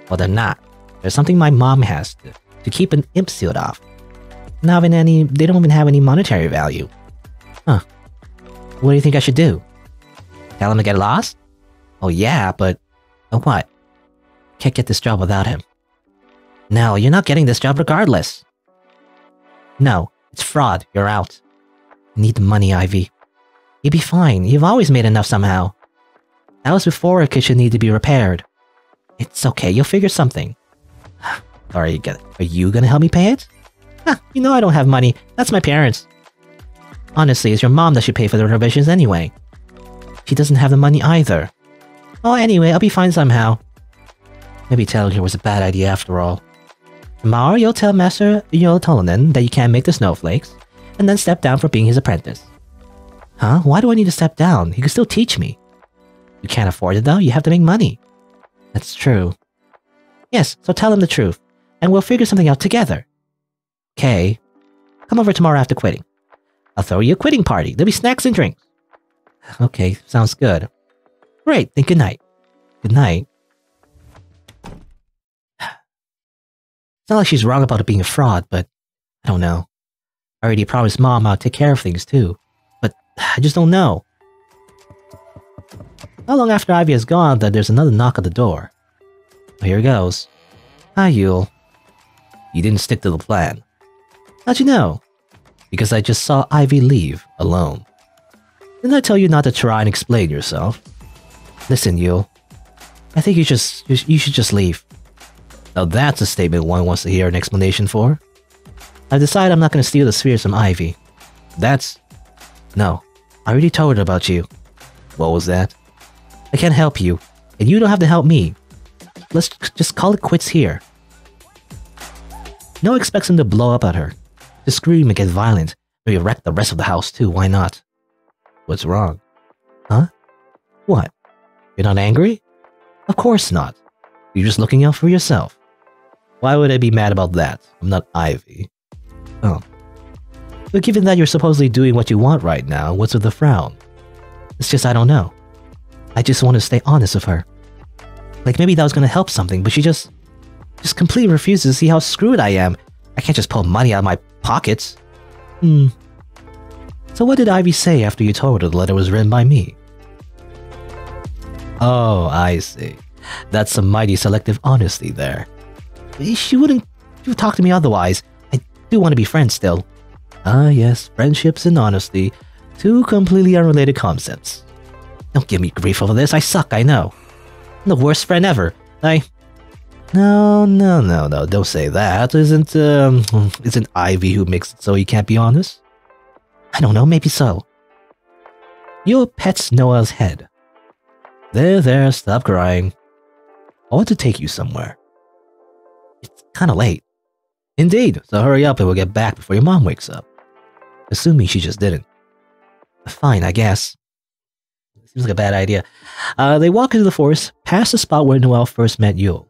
Well, they're not. There's something my mom has to keep an imp sealed off. They don't even have any monetary value. Huh. What do you think I should do? Tell him to get lost? Oh yeah, but... Oh what? Can't get this job without him. No, you're not getting this job regardless. No, it's fraud. You're out. I need the money, Ivy. You'll be fine. You've always made enough somehow. That was before our kitchen needed to be repaired. It's okay, you'll figure something. Are you gonna help me pay it? You know I don't have money. That's my parents. Honestly, it's your mom that should pay for the renovations anyway. She doesn't have the money either. Oh, anyway, I'll be fine somehow. Maybe telling her was a bad idea after all. Tomorrow you'll tell Master Yoltolanen that you can't make the snowflakes, and then step down for being his apprentice. Huh? Why do I need to step down? He could still teach me. You can't afford it though, you have to make money. That's true. Yes, so tell him the truth, and we'll figure something out together. Okay. Come over tomorrow after quitting. I'll throw you a quitting party. There'll be snacks and drinks. Okay, sounds good. Great, then good night. Good night. It's not like she's wrong about it being a fraud, but I don't know. I already promised Mom I'll take care of things too, but I just don't know. Not long after Ivy has gone, that there's another knock at the door. Well, here goes. Hi, Yule. You didn't stick to the plan. How'd you know? Because I just saw Ivy leave, alone. Didn't I tell you not to try and explain yourself? Listen, Yule. I think you should just leave. Now that's a statement one wants to hear an explanation for. I've decided I'm not going to steal the spheres from Ivy. No, I already told her about you. What was that? I can't help you, and you don't have to help me. Let's just call it quits here. Noah expects him to blow up at her, to scream and get violent, maybe wreck the rest of the house too, why not? What's wrong? Huh? What? You're not angry? Of course not. You're just looking out for yourself. Why would I be mad about that? I'm not Ivy. Oh. But given that you're supposedly doing what you want right now, what's with the frown? It's just I don't know. I just want to stay honest with her. Like maybe that was going to help something, but she just completely refuses to see how screwed I am. I can't just pull money out of my pockets. So what did Ivy say after you told her the letter was written by me? Oh, I see. That's some mighty selective honesty there. She wouldn't talk to me otherwise. I do want to be friends still. Ah yes, friendships and honesty. Two completely unrelated concepts. Don't give me grief over this, I suck, I know. I'm the worst friend ever. No, don't say that. Isn't Ivy who makes it so you can't be honest? I don't know, maybe so. Yule pets Noel's head. There, stop crying. I want to take you somewhere. It's kinda late. Indeed, so hurry up and we'll get back before your mom wakes up. Assuming she just didn't. Fine, I guess. Seems like a bad idea. They walk into the forest, past the spot where Noelle first met Yule.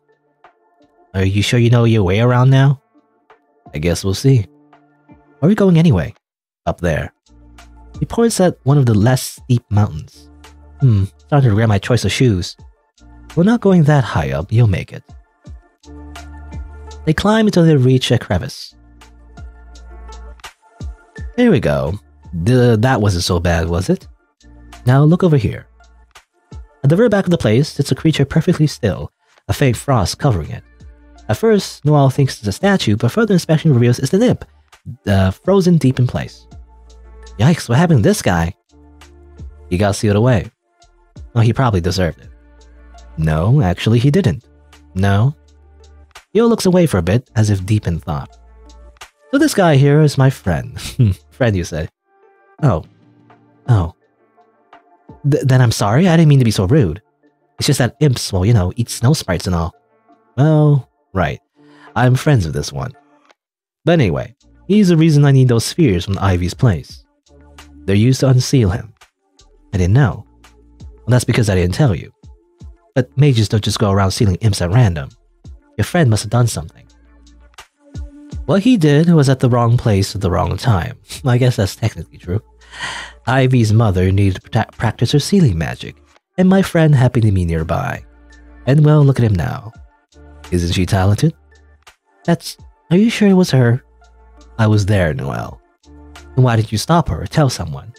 Are you sure you know your way around now? I guess we'll see. Where are we going anyway? Up there. He points at one of the less steep mountains. Starting to regret my choice of shoes. We're not going that high up, you'll make it. They climb until they reach a crevice. There we go. That wasn't so bad, was it? Now look over here. At the very back of the place sits a creature perfectly still, a faint frost covering it. At first, Noelle thinks it's a statue, but further inspection reveals it's the imp, frozen deep in place. Yikes, what happened to this guy? He got sealed away. Oh, he probably deserved it. No, actually he didn't. No. Yule looks away for a bit, as if deep in thought. So this guy here is my friend. Friend, you say? Oh. Then I'm sorry, I didn't mean to be so rude. It's just that imps, well, eat snow sprites and all. Well, right. I'm friends with this one. But anyway, he's the reason I need those spheres from Ivy's place. They're used to unseal him. I didn't know. Well, that's because I didn't tell you. But mages don't just go around sealing imps at random. Your friend must have done something. What he did was at the wrong place at the wrong time. I guess that's technically true. Ivy's mother needed to practice her sealing magic, and my friend happened to be nearby. And well, look at him now. Isn't she talented? Are you sure it was her? I was there, Noelle. And why didn't you stop her or tell someone?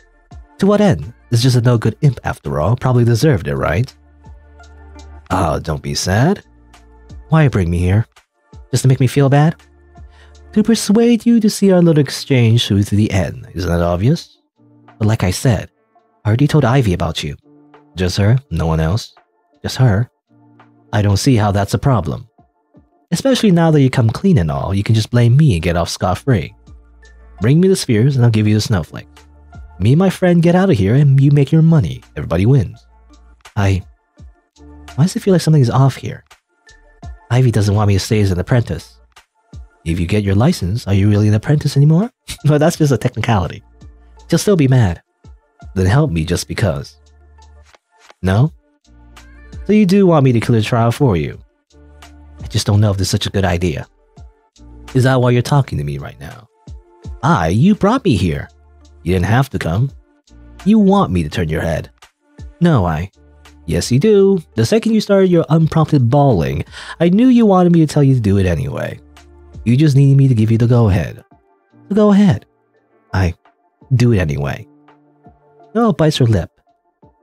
To what end? It's just a no-good imp after all, probably deserved it, right? Oh, don't be sad. Why bring me here? Just to make me feel bad? To persuade you to see our little exchange through to the end, isn't that obvious? But like I said, I already told Ivy about you. Just her? No one else? Just her? I don't see how that's a problem. Especially now that you come clean and all, you can just blame me and get off scot-free. Bring me the spheres and I'll give you the snowflake. Me and my friend get out of here and you make your money. Everybody wins. Why does it feel like something's off here? Ivy doesn't want me to stay as an apprentice. If you get your license, are you really an apprentice anymore? Well, that's just a technicality. She'll still be mad. Then help me just because. No? So you do want me to clear the trial for you? I just don't know if this is such a good idea. Is that why you're talking to me right now? You brought me here. You didn't have to come. You want me to turn your head. No, Yes, you do. The second you started your unprompted bawling, I knew you wanted me to tell you to do it anyway. You just needed me to give you the go-ahead. The go-ahead. Do it anyway. Noelle bites her lip.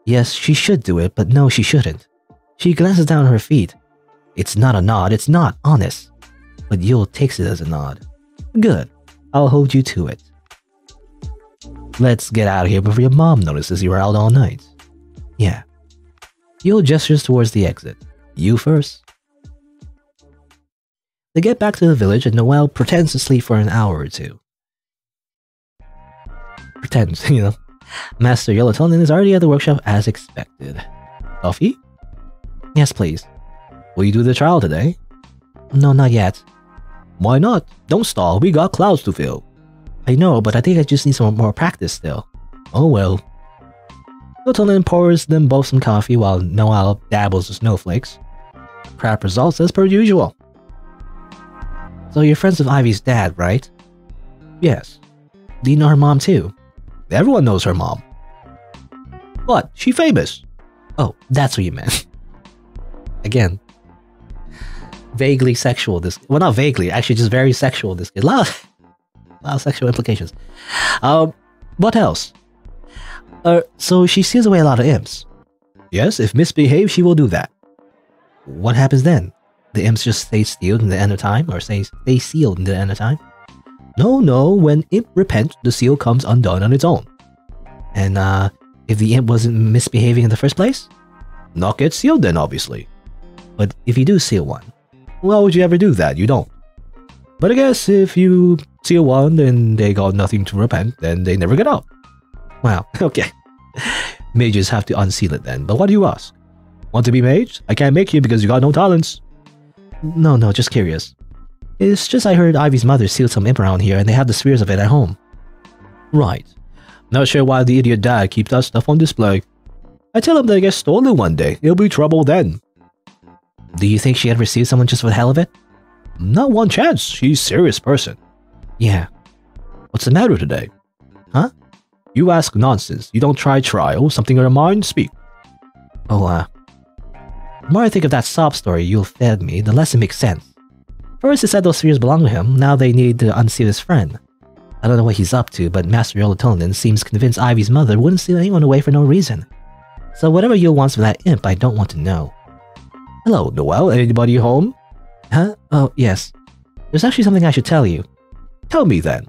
Yes, she should do it, but no, she shouldn't. She glances down at her feet. It's not a nod, it's not, honest. But Yule takes it as a nod. Good. I'll hold you to it. Let's get out of here before your mom notices you were out all night. Yeah. Yule gestures towards the exit. You first. They get back to the village and Noelle pretends to sleep for an hour or two. Pretends, you know. Master Yellowtongue is already at the workshop as expected. Coffee? Yes, please. Will you do the trial today? No, not yet. Why not? Don't stall, we got clouds to fill. I know, but I think I just need some more practice still. Oh well. Yellowtongue pours them both some coffee while Noelle dabbles the snowflakes. Crap results as per usual. So you're friends with Ivy's dad, right? Yes. Do you know her mom too? Everyone knows her mom. What? She famous? Oh, that's what you meant. Again. Vaguely sexual this. Well, not vaguely, actually just very sexual this. A lot of sexual implications. What else? So she seals away a lot of imps. Yes, if misbehaved, she will do that. What happens then? The imps just stay sealed in the end of time, or stay sealed in the end of time? No, when imp repent, the seal comes undone on its own. And if the imp wasn't misbehaving in the first place? Not get sealed then, obviously. But if you do seal one, why would you ever do that? You don't. But I guess if you seal one and they got nothing to repent, then they never get out. Wow, okay. Mages have to unseal it then, but what do you ask? Want to be mage? I can't make you because you got no talents. No, just curious. It's just I heard Ivy's mother sealed some imp around here and they have the spheres of it at home. Right. Not sure why the idiot dad keeps that stuff on display. I tell him that it gets stolen one day, it'll be trouble then. Do you think she ever sealed someone just for the hell of it? Not one chance, she's a serious person. Yeah. What's the matter today? Huh? You ask nonsense, you don't try trial, something in your mind, speak. Oh, the more I think of that sob story you fed me, the less it makes sense. First it said those spheres belong to him, now they need to unseal his friend. I don't know what he's up to, but Master Yellowtongue seems convinced Ivy's mother wouldn't seal anyone away for no reason. So whatever Yule wants for that imp, I don't want to know. Hello, Noelle, anybody home? Huh? Oh, yes. There's actually something I should tell you. Tell me then.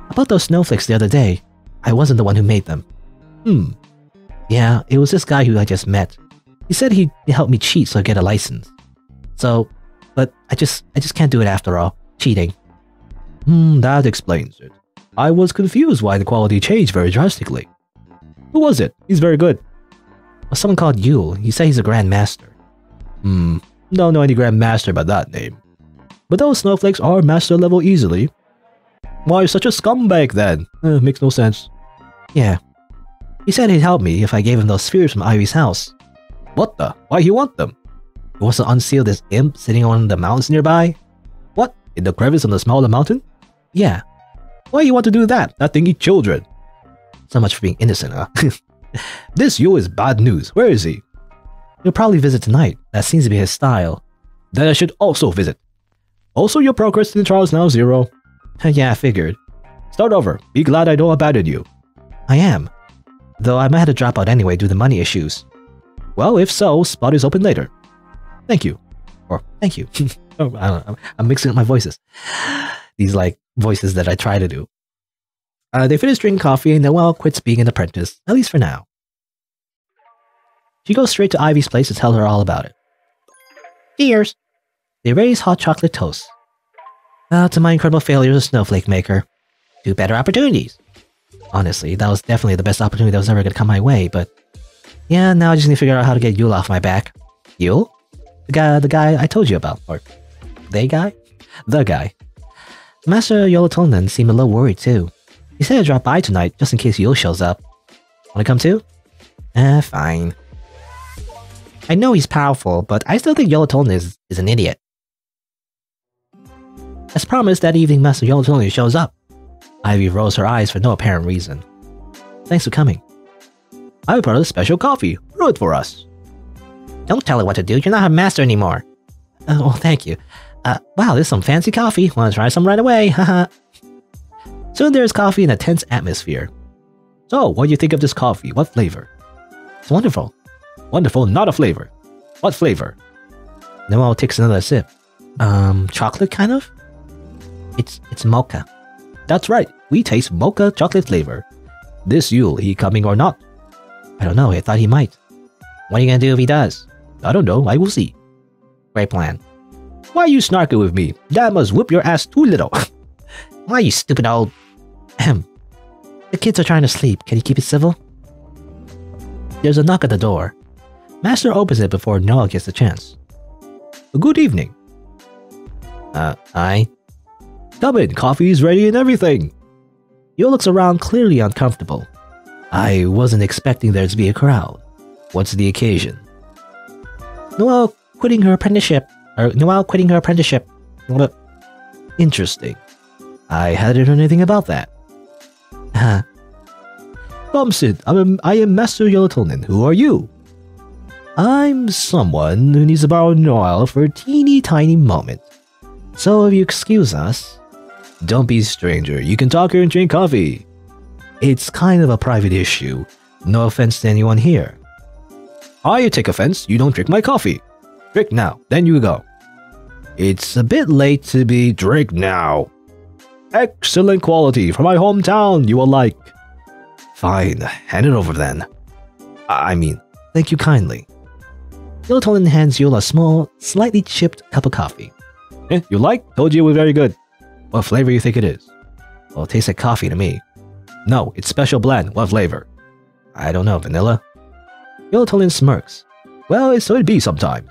About those snowflakes the other day, I wasn't the one who made them. Yeah, it was this guy who I just met. He said he'd help me cheat so I get a license. But I just can't do it after all. Cheating. That explains it. I was confused why the quality changed very drastically. Who was it? He's very good. Well, someone called Yule. He said he's a Grand Master. Don't know any Grand Master by that name. But those snowflakes are master level easily. Why such a scumbag then? Makes no sense. Yeah. He said he'd help me if I gave him those spheres from Ivy's house. What the? Why he want them? He wants to unseal this imp sitting on the mountains nearby? What? In the crevice on the small of the mountain? Yeah. Why you want to do that? That thing eat children. So much for being innocent, huh? This Yule is bad news. Where is he? He'll probably visit tonight. That seems to be his style. Then I should also visit. Also, your progress in the trial is now 0. Yeah, I figured. Start over. Be glad I don't abandon you. I am. Though I might have to drop out anyway due to money issues. Well, if so, spot is open later. Thank you. Or, thank you. Oh, I don't know. I'm mixing up my voices. These, voices that I try to do. They finish drinking coffee and Noelle quits being an apprentice, at least for now. She goes straight to Ivy's place to tell her all about it. Cheers! They raise hot chocolate toast. To my incredible failures of Snowflake Maker. 2 better opportunities. Honestly, that was definitely the best opportunity that was ever going to come my way, but... Yeah, now I just need to figure out how to get Yule off my back. Yule? The guy I told you about, or... They guy? The guy. Master Yolatonen seemed a little worried too. He said to drop by tonight just in case Yule shows up. Wanna come too? Fine. I know he's powerful, but I still think Yolatonen is an idiot. As promised, that evening Master Yolatonen shows up. Ivy rolls her eyes for no apparent reason. Thanks for coming. I brought a special coffee. Brew it for us. Don't tell her what to do, you're not her master anymore. Oh, thank you. Wow, there's some fancy coffee. Wanna try some right away, haha. Soon there's coffee in a tense atmosphere. So, what do you think of this coffee? What flavor? It's wonderful. Wonderful, not a flavor. What flavor? Noelle takes another sip. Chocolate kind of? It's mocha. That's right, we taste mocha chocolate flavor. This Yule, he coming or not? I don't know, I thought he might. What are you gonna do if he does? I don't know, I will see. Great plan. Why you snarking with me? That must whip your ass too little. Why you stupid old... Ahem. The kids are trying to sleep, can you keep it civil? There's a knock at the door. Master opens it before Noelle gets the chance. Good evening. Hi. Come in, coffee's ready and everything. Yule looks around clearly uncomfortable. I wasn't expecting there to be a crowd. What's the occasion? Noelle quitting her apprenticeship. Interesting. I hadn't heard anything about that. Come sit. I am Master Yolatonen. Who are you? I'm someone who needs to borrow Noelle for a teeny tiny moment. So if you excuse us... Don't be a stranger. You can talk here and drink coffee. It's kind of a private issue. No offense to anyone here. I take offense. You don't drink my coffee. Drink now, then you go. It's a bit late to be... Drink now. Excellent quality from my hometown you will like. Fine, hand it over then. I mean, thank you kindly. Yolatonen hands Yule a small, slightly chipped cup of coffee. You like? Told you it was very good. What flavor you think it is? Well, it tastes like coffee to me. No, it's special blend. What flavor? I don't know, vanilla? Yolatonen smirks. Well, so it be sometimes.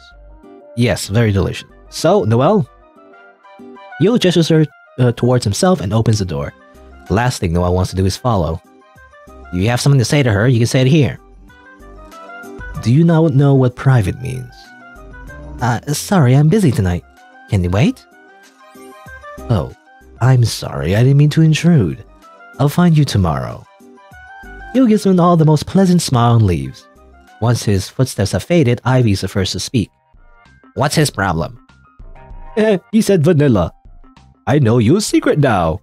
Yes, very delicious. So, Noelle? Yule gestures her towards himself and opens the door. The last thing Noelle wants to do is follow. If you have something to say to her, you can say it here. Do you not know what private means? Sorry, I'm busy tonight. Can you wait? Oh, I'm sorry, I didn't mean to intrude. I'll find you tomorrow. Yule gives him all the most pleasant smile and leaves. Once his footsteps have faded, Ivy's the first to speak. What's his problem? He said vanilla. I know Yule's secret now.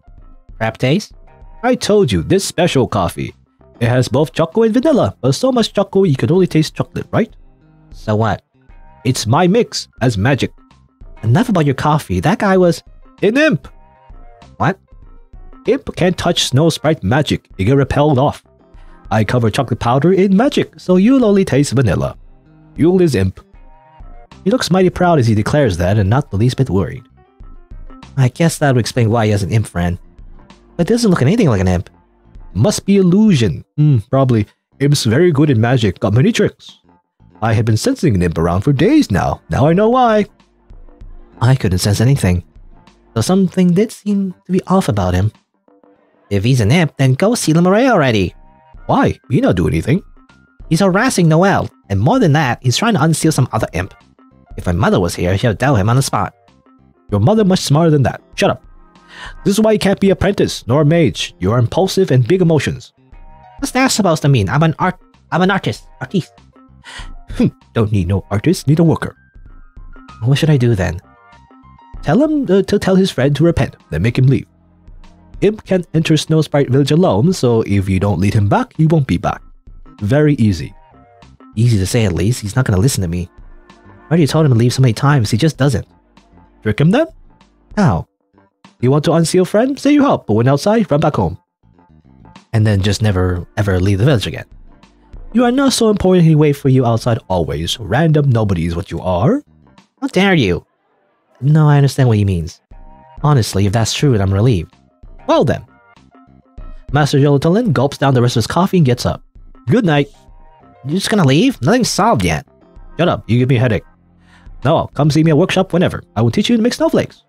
Crap taste? I told you, this special coffee. It has both choco and vanilla, but so much choco you can only taste chocolate, right? So what? It's my mix, as magic. Enough about your coffee, that guy was... an imp! What? Imp can't touch Snow Sprite magic, it get repelled off. I cover chocolate powder in magic, so you'll only taste vanilla. Yule is imp. He looks mighty proud as he declares that and not the least bit worried. I guess that would explain why he has an imp friend. But it doesn't look anything like an imp. Must be illusion. Probably. Imp's very good in magic, got many tricks. I have been sensing an imp around for days now. Now I know why. I couldn't sense anything. So something did seem to be off about him. If he's an imp, then go seal him away already. Why? He not do anything. He's harassing Noelle, and more than that, he's trying to unseal some other imp. If my mother was here, she would tell him on the spot. Your mother much smarter than that. Shut up. This is why you can't be apprentice, nor a mage. You are impulsive and big emotions. What's that supposed to mean? I'm an artist. Artiste. Don't need no artist, need a worker. What should I do then? Tell him to tell his friend to repent, then make him leave. Imp can't enter Snow Sprite Village alone, so if you don't lead him back, he won't be back. Very easy. Easy to say at least, he's not gonna listen to me. I already told him to leave so many times, he just doesn't. Trick him then? How? You want to unseal friend? Say you help, but when outside, run back home. And then just never ever leave the village again. You are not so important he wait for you outside always. Random nobody is what you are. How dare you? No, I understand what he means. Honestly, if that's true, then I'm relieved. Well then. Master Yolotolin gulps down the rest of his coffee and gets up. Good night. You just gonna leave? Nothing's solved yet. Shut up, you give me a headache. No, come see me at workshop whenever. I will teach you to make snowflakes.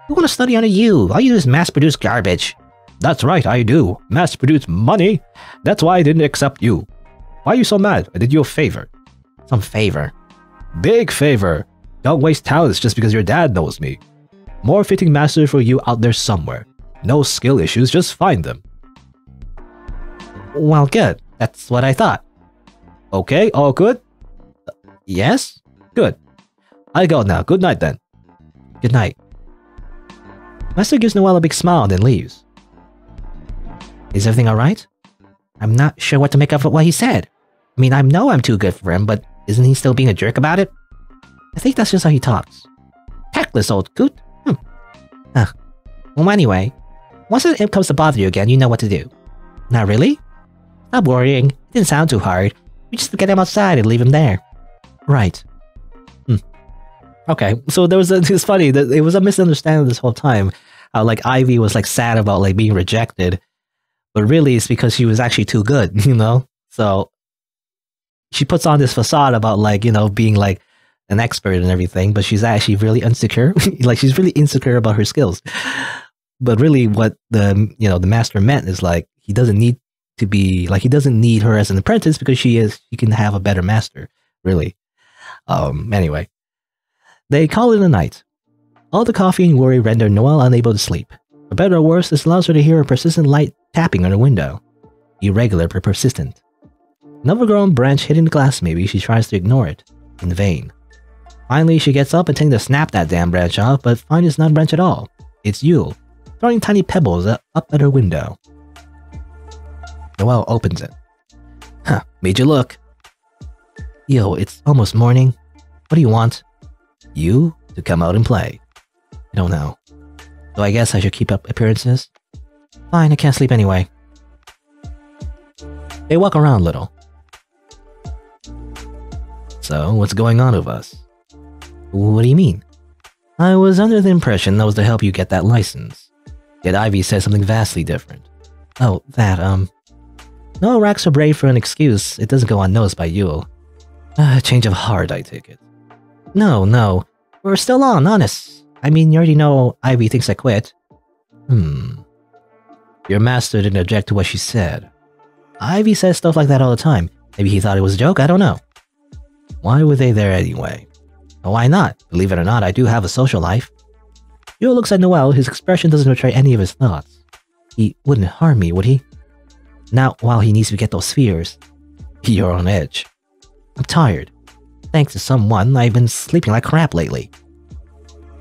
We want to study under you. All you do is mass-produce garbage. That's right, I do. Mass-produce money. That's why I didn't accept you. Why are you so mad? I did you a favor. Some favor. Big favor. Don't waste talents just because your dad knows me. More fitting master for you out there somewhere. No skill issues, just find them. Well, good. That's what I thought. Okay, all good? Yes? Good. I go now. Good night then. Good night. Master gives Noelle a big smile and then leaves. Is everything alright? I'm not sure what to make of what he said. I mean, I know I'm too good for him, but isn't he still being a jerk about it? I think that's just how he talks. Tactless old coot. Well, anyway, once the imp comes to bother you again, you know what to do. Not really? Stop worrying. It didn't sound too hard. We just get him outside and leave him there. Right. Okay, so there was it's funny that it was a misunderstanding this whole time. How like Ivy was like sad about like being rejected, but really it's because she was actually too good, you know? So she puts on this facade about like, you know, being like an expert and everything, but she's actually really insecure. Like she's really insecure about her skills. But really what the, you know, the master meant is like he doesn't need to be like he doesn't need her as an apprentice because she can have a better master, really. Anyway. They call it a night. All the coffee and worry render Noelle unable to sleep. For better or worse, this allows her to hear a persistent light tapping on her window. Irregular but persistent. An overgrown branch hitting the glass maybe, she tries to ignore it. In vain. Finally, she gets up and tends to snap that damn branch off, but finds it's not a branch at all. It's Yule, throwing tiny pebbles up at her window. Noelle opens it. Huh, made you look. Yo, it's almost morning. What do you want? You to come out and play. I don't know. So I guess I should keep up appearances? Fine, I can't sleep anyway. They walk around a little. So, what's going on with us? What do you mean? I was under the impression that was to help you get that license. Yet Ivy said something vastly different. Oh, that, No racks are brave for an excuse. It doesn't go unnoticed by Yule. Change of heart, I take it. No. We're still on, honest. I mean, you already know Ivy thinks I quit. Your master didn't object to what she said. Ivy says stuff like that all the time. Maybe he thought it was a joke, I don't know. Why were they there anyway? Why not? Believe it or not, I do have a social life. Yule looks at Noelle, his expression doesn't betray any of his thoughts. He wouldn't harm me, would he? Not while he needs to get those spheres. You're on edge. I'm tired. Thanks to someone, I've been sleeping like crap lately.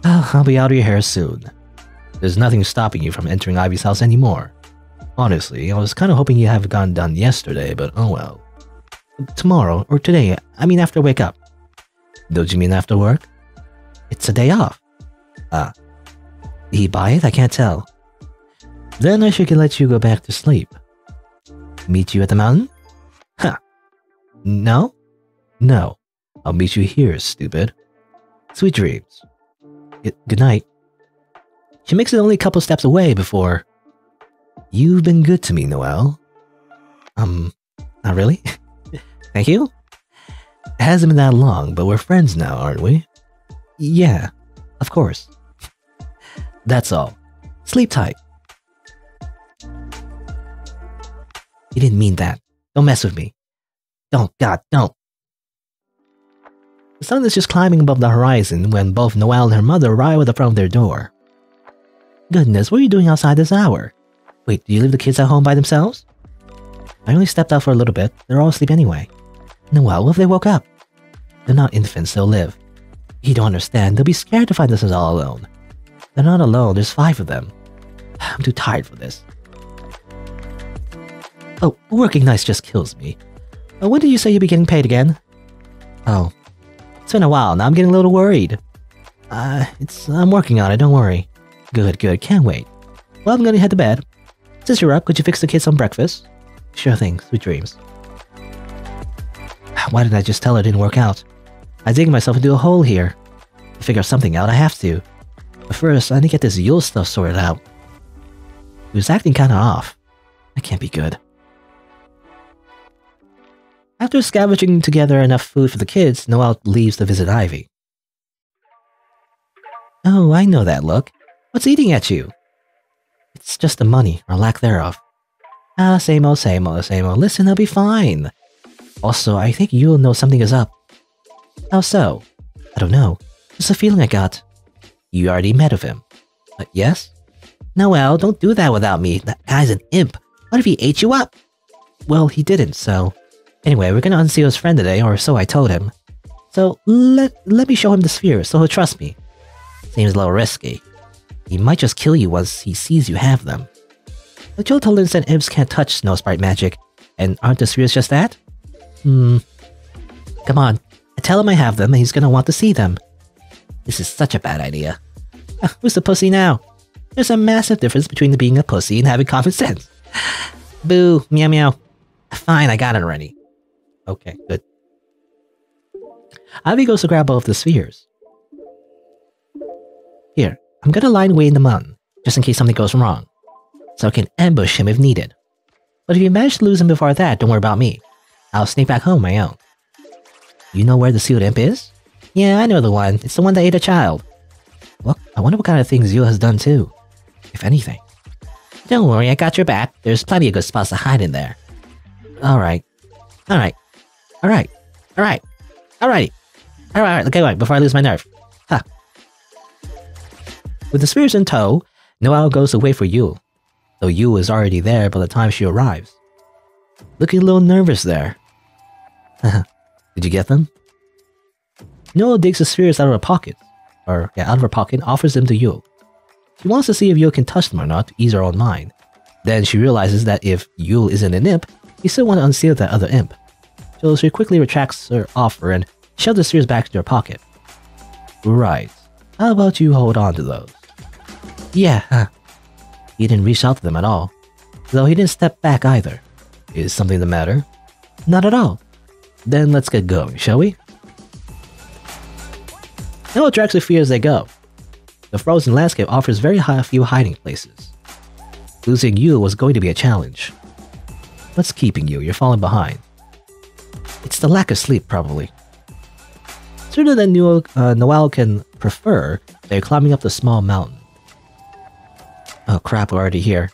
I'll be out of your hair soon. There's nothing stopping you from entering Ivy's house anymore. Honestly, I was kind of hoping you'd have gotten done yesterday, but oh well. Tomorrow, or today, I mean after I wake up. Don't you mean after work? It's a day off. Did he buy it? I can't tell. Then I should let you go back to sleep. Meet you at the mountain? Huh. No? No. I'll meet you here, stupid. Sweet dreams. Good night. She makes it only a couple steps away before... You've been good to me, Noelle. Not really? Thank you? It hasn't been that long, but we're friends now, aren't we? Yeah, of course. That's all. Sleep tight. You didn't mean that. Don't mess with me. Don't, God, don't. The sun is just climbing above the horizon when both Noelle and her mother arrive at the front of their door. Goodness, what are you doing outside this hour? Wait, do you leave the kids at home by themselves? I only stepped out for a little bit. They're all asleep anyway. Noelle, what if they woke up? They're not infants, they'll live. You don't understand. They'll be scared to find themselves all alone. They're not alone, there's 5 of them. I'm too tired for this. Oh, working nights just kills me. When did you say you'd be getting paid again? Oh, it's been a while now. I'm getting a little worried. I'm working on it, don't worry. Good, can't wait. Well, I'm gonna head to bed. Since you're up, could you fix the kids some breakfast? Sure thing, sweet dreams. Why didn't I just tell her it didn't work out? I dig myself into a hole here. To figure something out, I have to. But first, I need to get this Yule stuff sorted out. He was acting kinda off. That can't be good. After scavenging together enough food for the kids, Noelle leaves to visit Ivy. Oh, I know that look. What's eating at you? It's just the money, or lack thereof. Ah, same old, same old, same old. Listen, I'll be fine. Also, I think you'll know something is up. How so? I don't know. Just a feeling I got. You already met with him. Yes? Noelle, don't do that without me. That guy's an imp. What if he ate you up? Well, he didn't, so... Anyway, we're gonna unseal his friend today, or so I told him. So, let me show him the spheres, so he'll trust me. Seems a little risky. He might just kill you once he sees you have them. But Joe told him that imps can't touch snow sprite magic, and aren't the spheres just that? Come on, I tell him I have them, and he's gonna want to see them. This is such a bad idea. Who's the pussy now? There's a massive difference between being a pussy and having common sense. Boo, meow meow. Fine, I got it already. Okay, good. Ivy goes to grab both the spheres. Here, I'm gonna lie in wait in the mountain, just in case something goes wrong, so I can ambush him if needed. But if you manage to lose him before that, don't worry about me. I'll sneak back home my own. You know where the sealed imp is? Yeah, I know the one. It's the one that ate a child. Well, I wonder what kind of things Yule has done too, if anything. Don't worry, I got your back. There's plenty of good spots to hide in there. Alright. Alright. Alright. Alright. Alrighty. Alright, okay, wait, before I lose my nerve. Huh. With the spheres in tow, Noelle goes to wait for Yule, though Yule is already there by the time she arrives. Looking a little nervous there. Did you get them? Noelle digs the spheres out of her pocket, out of her pocket and offers them to Yule. She wants to see if Yule can touch them or not to ease her own mind. Then she realizes that if Yule isn't an imp, he still wants to unseal that other imp. So she quickly retracts her offer and shoves the spheres back into her pocket. Right. How about you hold on to those? Yeah, He didn't reach out to them at all, though he didn't step back either. Is something the matter? Not at all. Then let's get going, shall we? Noelle tracks the spheres as they go. The frozen landscape offers very few hiding places. Losing you was going to be a challenge. What's keeping you? You're falling behind. It's the lack of sleep, probably. Sooner than Noelle can prefer, they're climbing up the small mountain. Oh crap, we're already here.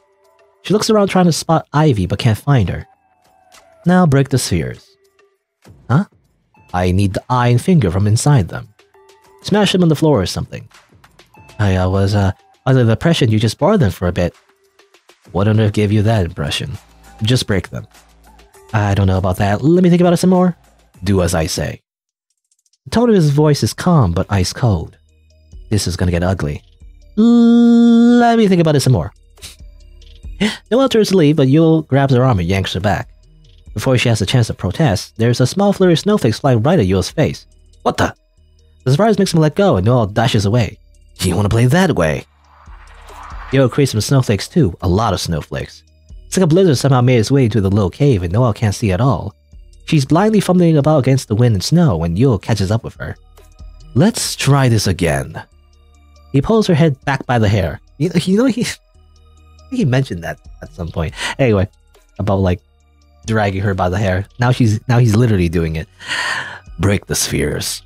She looks around trying to spot Ivy but can't find her. Now break the spheres. Huh? I need the eye and finger from inside them. Smash them on the floor or something. I was under the impression you just borrowed them for a bit. What on earth gave you that impression? Just break them. I don't know about that. Let me think about it some more. Do as I say. The tone of his voice is calm but ice cold. This is gonna get ugly. Let me think about it some more. Noelle turns to leave, but Yule grabs her arm and yanks her back. Before she has a chance to protest, there's a small flurry of snowflakes flying right at Yule's face. What the? The surprise makes him let go and Noelle dashes away. You wanna play that way? Yule creates some snowflakes too, a lot of snowflakes. It's like a blizzard somehow made its way into the little cave and Noelle can't see at all. She's blindly fumbling about against the wind and snow when Yule catches up with her. Let's try this again. He pulls her head back by the hair. He mentioned that at some point. Anyway, about like dragging her by the hair. Now he's literally doing it. Break the spheres.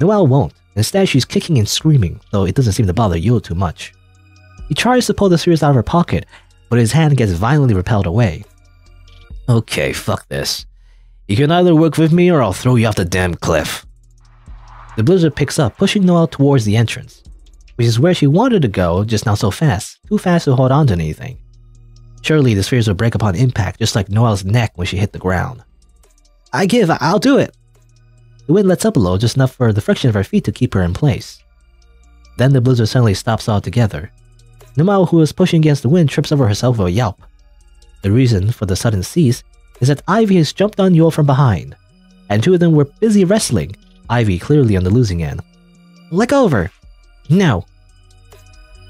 Noelle won't. Instead, she's kicking and screaming, though it doesn't seem to bother Yule too much. He tries to pull the spheres out of her pocket, but his hand gets violently repelled away. Okay, fuck this. You can either work with me or I'll throw you off the damn cliff. The blizzard picks up, pushing Noelle towards the entrance, which is where she wanted to go, just not so fast. Too fast to hold on to anything. Surely the spheres will break upon impact, just like Noelle's neck when she hit the ground. I'll do it! The wind lets up a little, just enough for the friction of her feet to keep her in place. Then the blizzard suddenly stops altogether. Noelle, who is pushing against the wind, trips over herself with a yelp. The reason for the sudden cease is that Ivy has jumped on Yule from behind, and two of them were busy wrestling, Ivy clearly on the losing end. Let go of her! No!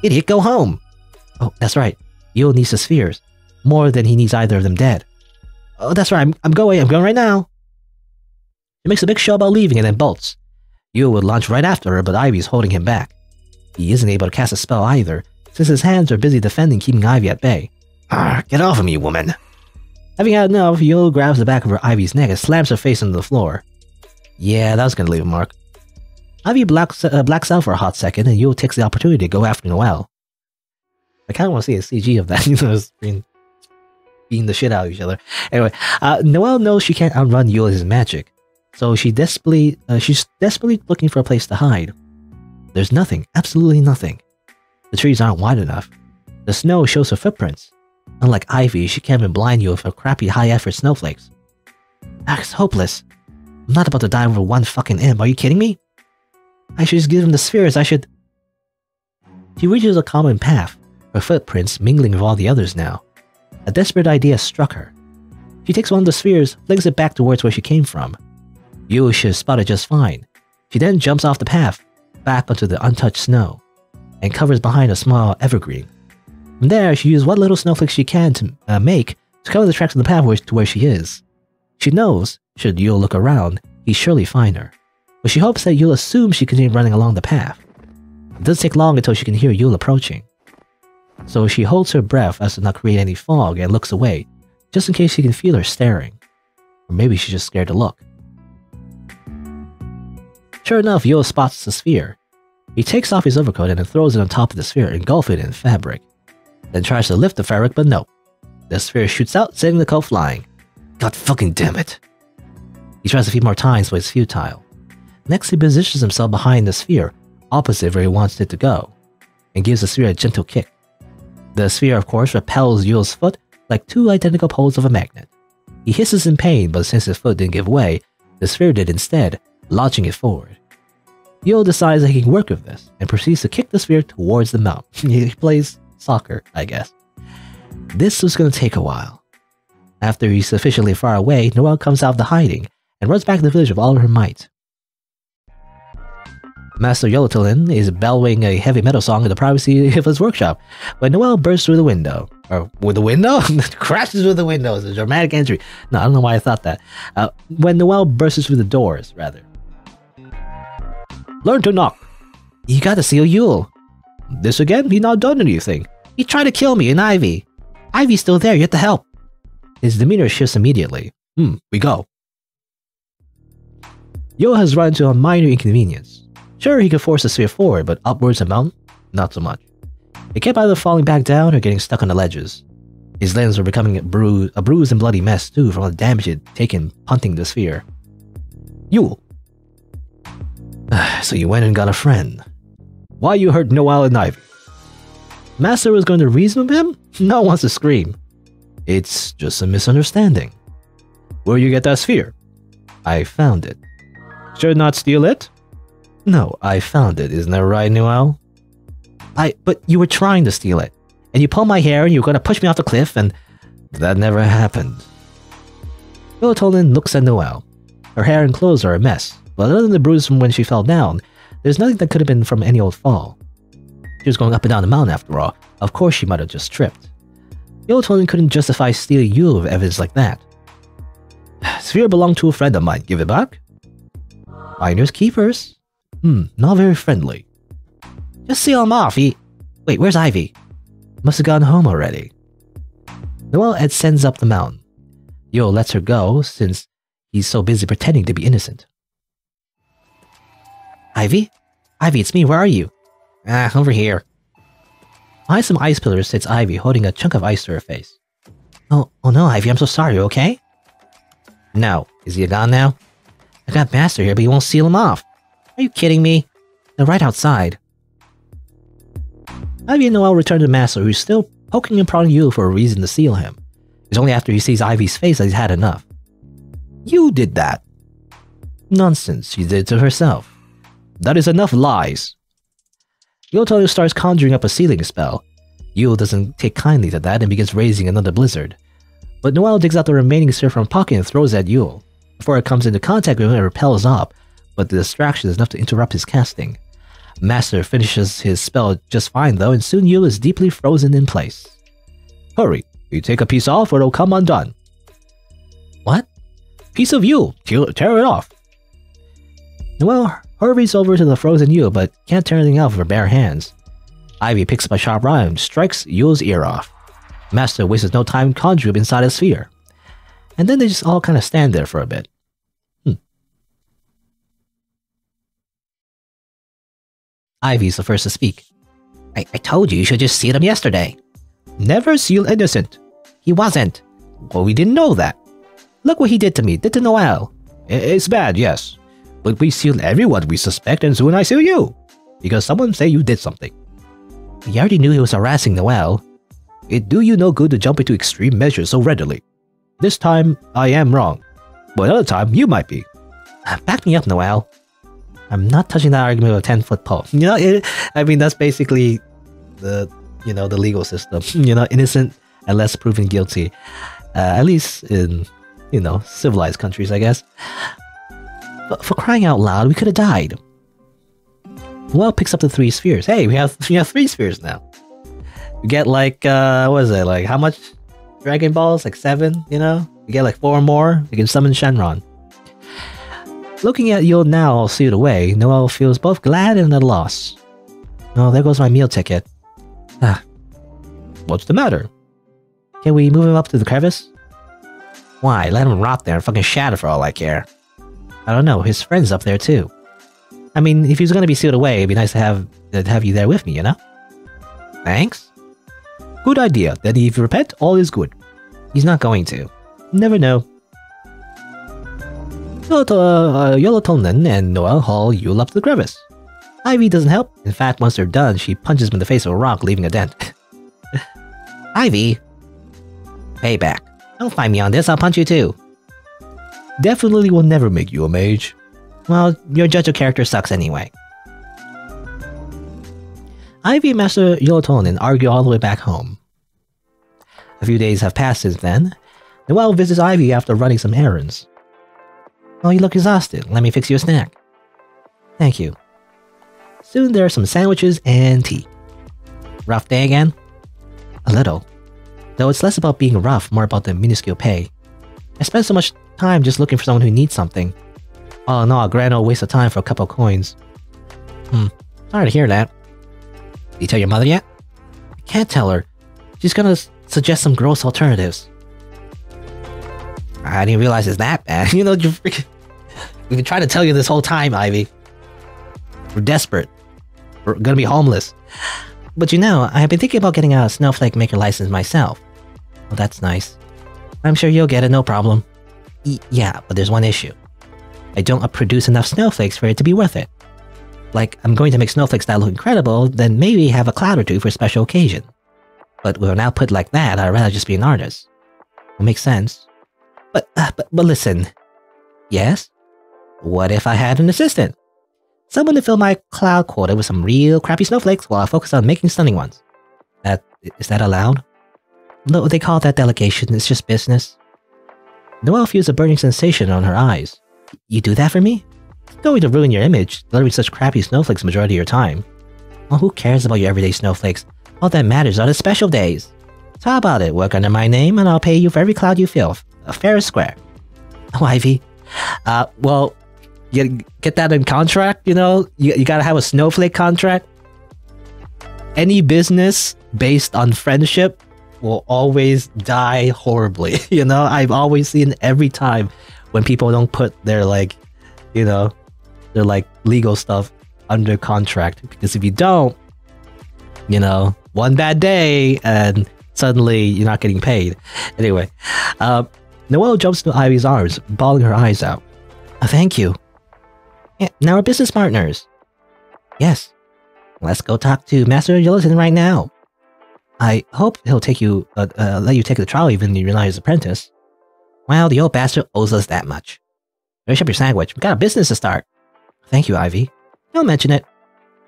Idiot, go home! Oh, that's right. Yule needs the spheres. More than he needs either of them dead. Oh, that's right. I'm going right now. He makes a big show about leaving and then bolts. Yule would launch right after her, but Ivy's holding him back. He isn't able to cast a spell either, since his hands are busy defending, keeping Ivy at bay. Get off of me, woman! Having had enough, Yule grabs the back of her Ivy's neck and slams her face into the floor. Yeah, that was gonna leave a mark. Ivy blacks out for a hot second, and Yule takes the opportunity to go after Noelle. I kind of want to see a CG of that, beating the shit out of each other. Anyway, Noelle knows she can't outrun Yule's magic, so she's desperately looking for a place to hide. There's nothing, absolutely nothing. The trees aren't wide enough. The snow shows her footprints. Unlike Ivy, she can't even blind you with her crappy high-effort snowflakes. It's hopeless. I'm not about to die over one fucking imp, are you kidding me? I should just give him the spheres, She reaches a common path, her footprints mingling with all the others now. A desperate idea struck her. She takes one of the spheres, flings it back towards where she came from. Yule should spot it just fine. She then jumps off the path, back onto the untouched snow, and covers behind a small evergreen. From there, she uses what little snowflakes she can to make to cover the tracks of the path to where she is. She knows, should Yule look around, he'd surely find her, but she hopes that Yule assumes she continues running along the path. It doesn't take long until she can hear Yule approaching. So she holds her breath as to not create any fog and looks away, just in case she can feel her staring. Or maybe she's just scared to look. Sure enough, Yule spots the sphere. He takes off his overcoat and then throws it on top of the sphere, engulfing it in fabric. Then tries to lift the fabric, but nope. The sphere shoots out, sending the coat flying. God fucking damn it. He tries a few more times, but it's futile. Next, he positions himself behind the sphere, opposite where he wants it to go, and gives the sphere a gentle kick. The sphere, of course, repels Yule's foot like two identical poles of a magnet. He hisses in pain, but since his foot didn't give way, the sphere did instead, launching it forward. Yule decides that he can work with this, and proceeds to kick the sphere towards the mountain. He plays soccer, I guess. This was going to take a while. After he's sufficiently far away, Noelle comes out of the hiding, and runs back to the village with all of her might. Master Yellowtillin is bellowing a heavy metal song in the privacy of his workshop, when Noelle bursts through the window. Or, with the window? Crashes with the window. It's a dramatic entry. No, I don't know why I thought that. When Noelle bursts through the doors, rather. Learn to knock. You gotta seal Yule. This again? He's not done anything. He tried to kill me and Ivy. Ivy's still there, you have to help. His demeanor shifts immediately. We go. Yule has run into a minor inconvenience. Sure, he could force the sphere forward, but upwards and mountain? Not so much. It kept either falling back down or getting stuck on the ledges. His limbs were becoming a bruised and bloody mess too from the damage he'd taken punting the sphere. Yule. So you went and got a friend. Why you hurt Noelle and Ivy? Master was going to reason with him? No one wants to scream. It's just a misunderstanding. Where'd you get that sphere? I found it. Should not steal it? No, I found it. Isn't that right, Noelle? But you were trying to steal it. And you pulled my hair and you were going to push me off the cliff and... That never happened. Yellowtillin looks at Noelle. Her hair and clothes are a mess, but other than the bruise from when she fell down, there's nothing that could have been from any old fall. She was going up and down the mountain after all. Of course she might have just tripped. Yellowtillin couldn't justify stealing Yule with evidence like that. Sphere belonged to a friend of mine. Give it back? Finders keepers. Not very friendly. Just seal him off. Wait, where's Ivy? Must have gone home already. Noelle ascends up the mountain. Yule lets her go since he's so busy pretending to be innocent. Ivy? Ivy, it's me. Where are you? Over here. Behind some ice pillars sits Ivy, holding a chunk of ice to her face. Oh no, Ivy, I'm so sorry, okay? No. Is he gone now? I got Master here, but he won't seal him off. Are you kidding me? They're right outside. Ivy and Noelle return to Master, who's still poking and prodding Yule for a reason to seal him. It's only after he sees Ivy's face that he's had enough. You did that. Nonsense, she did it to herself. That is enough lies. Yellowtillin starts conjuring up a sealing spell. Yule doesn't take kindly to that and begins raising another blizzard. But Noelle digs out the remaining sphere from her pocket and throws it at Yule. Before it comes into contact with him, it repels off, but the distraction is enough to interrupt his casting. Master finishes his spell just fine though, and soon Yule is deeply frozen in place. Hurry, you take a piece off or it'll come undone. What? Piece of Yule, tear it off. Noelle hurries over to the frozen Yule, but can't turn anything out with her bare hands. Ivy picks up a sharp rod and strikes Yule's ear off. Master wastes no time conjuring inside a sphere. And then they just all kind of stand there for a bit. Ivy's the first to speak. I told you should just seal him yesterday. Never seal innocent. He wasn't. Well, we didn't know that. Look what he did to me, did to Noelle. It's bad, yes. But we seal everyone we suspect and soon I seal you. Because someone say you did something. We already knew he was harassing Noelle. It do you no good to jump into extreme measures so readily. This time, I am wrong. But another time, you might be. Back me up, Noelle. I'm not touching that argument with a 10-foot pole. You know, I mean, that's basically the legal system. You know, innocent unless proven guilty. At least in, civilized countries, I guess. But for crying out loud, we could have died. Noelle picks up the 3 spheres. Hey, we have 3 spheres now. We get like, what is it? Like, how much Dragon Balls? Like 7, We get like 4 more. We can summon Shenron. Looking at Yule now all sealed away, Noelle feels both glad and at a loss. Oh, there goes my meal ticket. What's the matter? Can we move him up to the crevice? Why? Let him rot there and fucking shatter for all I care. I don't know, his friend's up there too. I mean, if he's gonna be sealed away, it'd be nice to have you there with me, Thanks. Good idea. Then if you repent, all is good. He's not going to. Never know. Yolotonen and Noelle haul Yule up to the crevice. Ivy doesn't help. In fact, once they're done, she punches him in the face with a rock, leaving a dent. Ivy! Payback. Don't find me on this, I'll punch you too. Definitely will never make you a mage. Well, your judge of character sucks anyway. Ivy and Master Yolotonen argue all the way back home. A few days have passed since then. Noelle visits Ivy after running some errands. Oh, you look exhausted. Let me fix you a snack. Thank you. Soon there are some sandwiches and tea. Rough day again? A little. Though it's less about being rough, more about the minuscule pay. I spend so much time just looking for someone who needs something. All in all, a grand old waste of time for a couple of coins. Sorry to hear that. Did you tell your mother yet? I can't tell her. She's gonna suggest some gross alternatives. I didn't realize it's that bad. You're freaking... We've been trying to tell you this whole time, Ivy. We're desperate. We're gonna be homeless. But I've been thinking about getting a Snowflake Maker license myself. Well, that's nice. I'm sure you'll get it, no problem. Yeah, but there's one issue. I don't produce enough snowflakes for it to be worth it. Like, I'm going to make snowflakes that look incredible, then maybe have a cloud or two for a special occasion. But with an output like that, I'd rather just be an artist. It makes sense. But listen. Yes? What if I had an assistant? Someone to fill my cloud quota with some real crappy snowflakes while I focus on making stunning ones. Is that allowed? No, they call that delegation, it's just business. Noelle feels a burning sensation on her eyes. You do that for me? It's going to ruin your image, delivering such crappy snowflakes the majority of your time. Well, who cares about your everyday snowflakes? All that matters are the special days. So how about it? Work under my name and I'll pay you for every cloud you fill. Fair and square. Oh, Ivy. Well, you get that in contract, you gotta have a snowflake contract. Any business based on friendship will always die horribly. I've always seen every time when people don't put their their legal stuff under contract. Because if you don't, one bad day and suddenly you're not getting paid. Anyway, Noelle jumps into Ivy's arms, bawling her eyes out. Oh, thank you. Yeah, now we're business partners. Yes. Let's go talk to Master Yolotonen right now. I hope he'll let you take the trial even though you're not his apprentice. Well, the old bastard owes us that much. Finish up your sandwich. We've got a business to start. Thank you, Ivy. Don't mention it.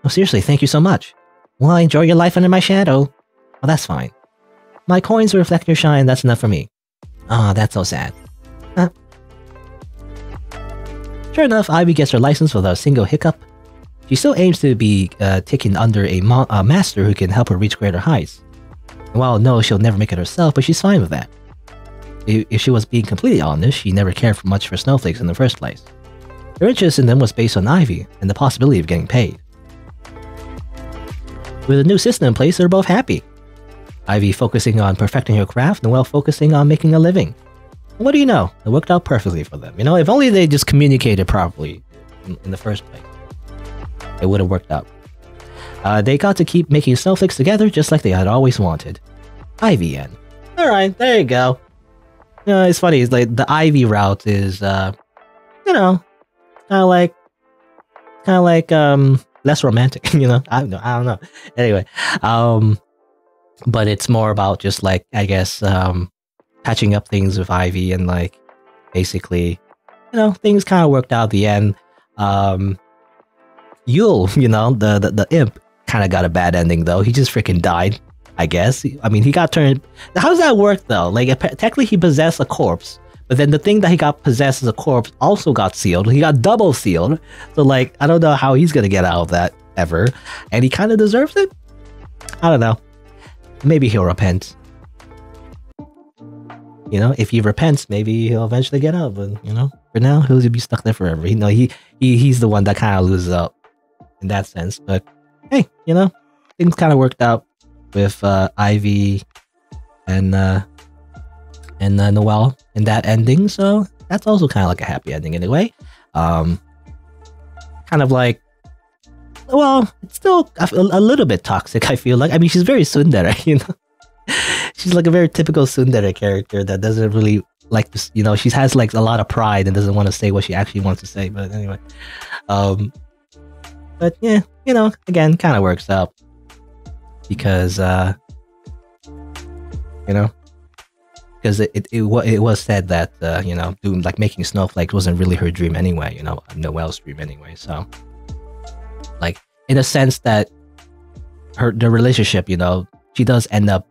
Oh, seriously, thank you so much. Well, enjoy your life under my shadow. Oh, that's fine. My coins will reflect your shine, that's enough for me. Ah, that's so sad. Huh? Sure enough, Ivy gets her license without a single hiccup. She still aims to be taken under a master who can help her reach greater heights. And while no, she'll never make it herself, but she's fine with that. If she was being completely honest, she never cared much for snowflakes in the first place. Their interest in them was based on Ivy and the possibility of getting paid. With a new system in place, they're both happy. Ivy focusing on perfecting her craft, Noelle focusing on making a living. What do you know? It worked out perfectly for them. You know, if only they just communicated properly in the first place, it would have worked out. They got to keep making snowflakes together just like they had always wanted. Ivy N. Alright, there you go. You know, it's funny, it's like the Ivy route is, you know, kind of like, less romantic, you know? I don't know. Anyway, but it's more about just like, I guess, patching up things with Ivy and like, basically, you know, things kind of worked out at the end. Yule, you know, the imp kind of got a bad ending though. He just freaking died, I guess. I mean, he got turned... How does that work though? Like, technically he possessed a corpse, but then the thing that he got possessed as a corpse also got sealed. He got double sealed. So like, I don't know how he's gonna get out of that ever. And he kind of deserves it? I don't know. Maybe he'll repent. You know, if he repents, maybe he'll eventually get out. But, you know, for now, he'll be stuck there forever. You know, he's the one that kind of loses out in that sense. But, hey, you know, things kind of worked out with Ivy and Noelle in that ending. So that's also kind of like a happy ending anyway. Kind of like, well, it's still a little bit toxic, I feel like. I mean, she's very tsundere, you know. She's like a very typical tsundere character that doesn't really like this, you know, she has like a lot of pride and doesn't want to say what she actually wants to say. But anyway, but yeah, you know, again, kind of works out because, you know, because it was said that, you know, doing like making snowflakes wasn't really her dream anyway, you know, Noelle's dream anyway. So like in a sense that the relationship, you know, she does end up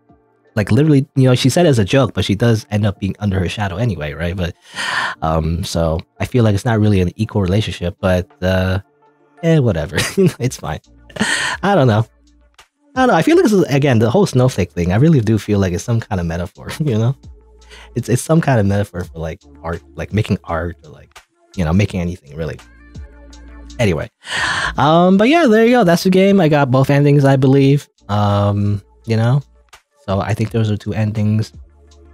like literally, you know, she said it as a joke, but she does end up being under her shadow anyway, right? But so I feel like it's not really an equal relationship, but whatever. It's fine. I don't know. I feel like this is, again, the whole snowflake thing, I really do feel like it's some kind of metaphor, you know? It's some kind of metaphor for like art, like making art or like, you know, making anything really. Anyway. But yeah, there you go. That's the game. I got both endings, I believe. You know? So I think those are two endings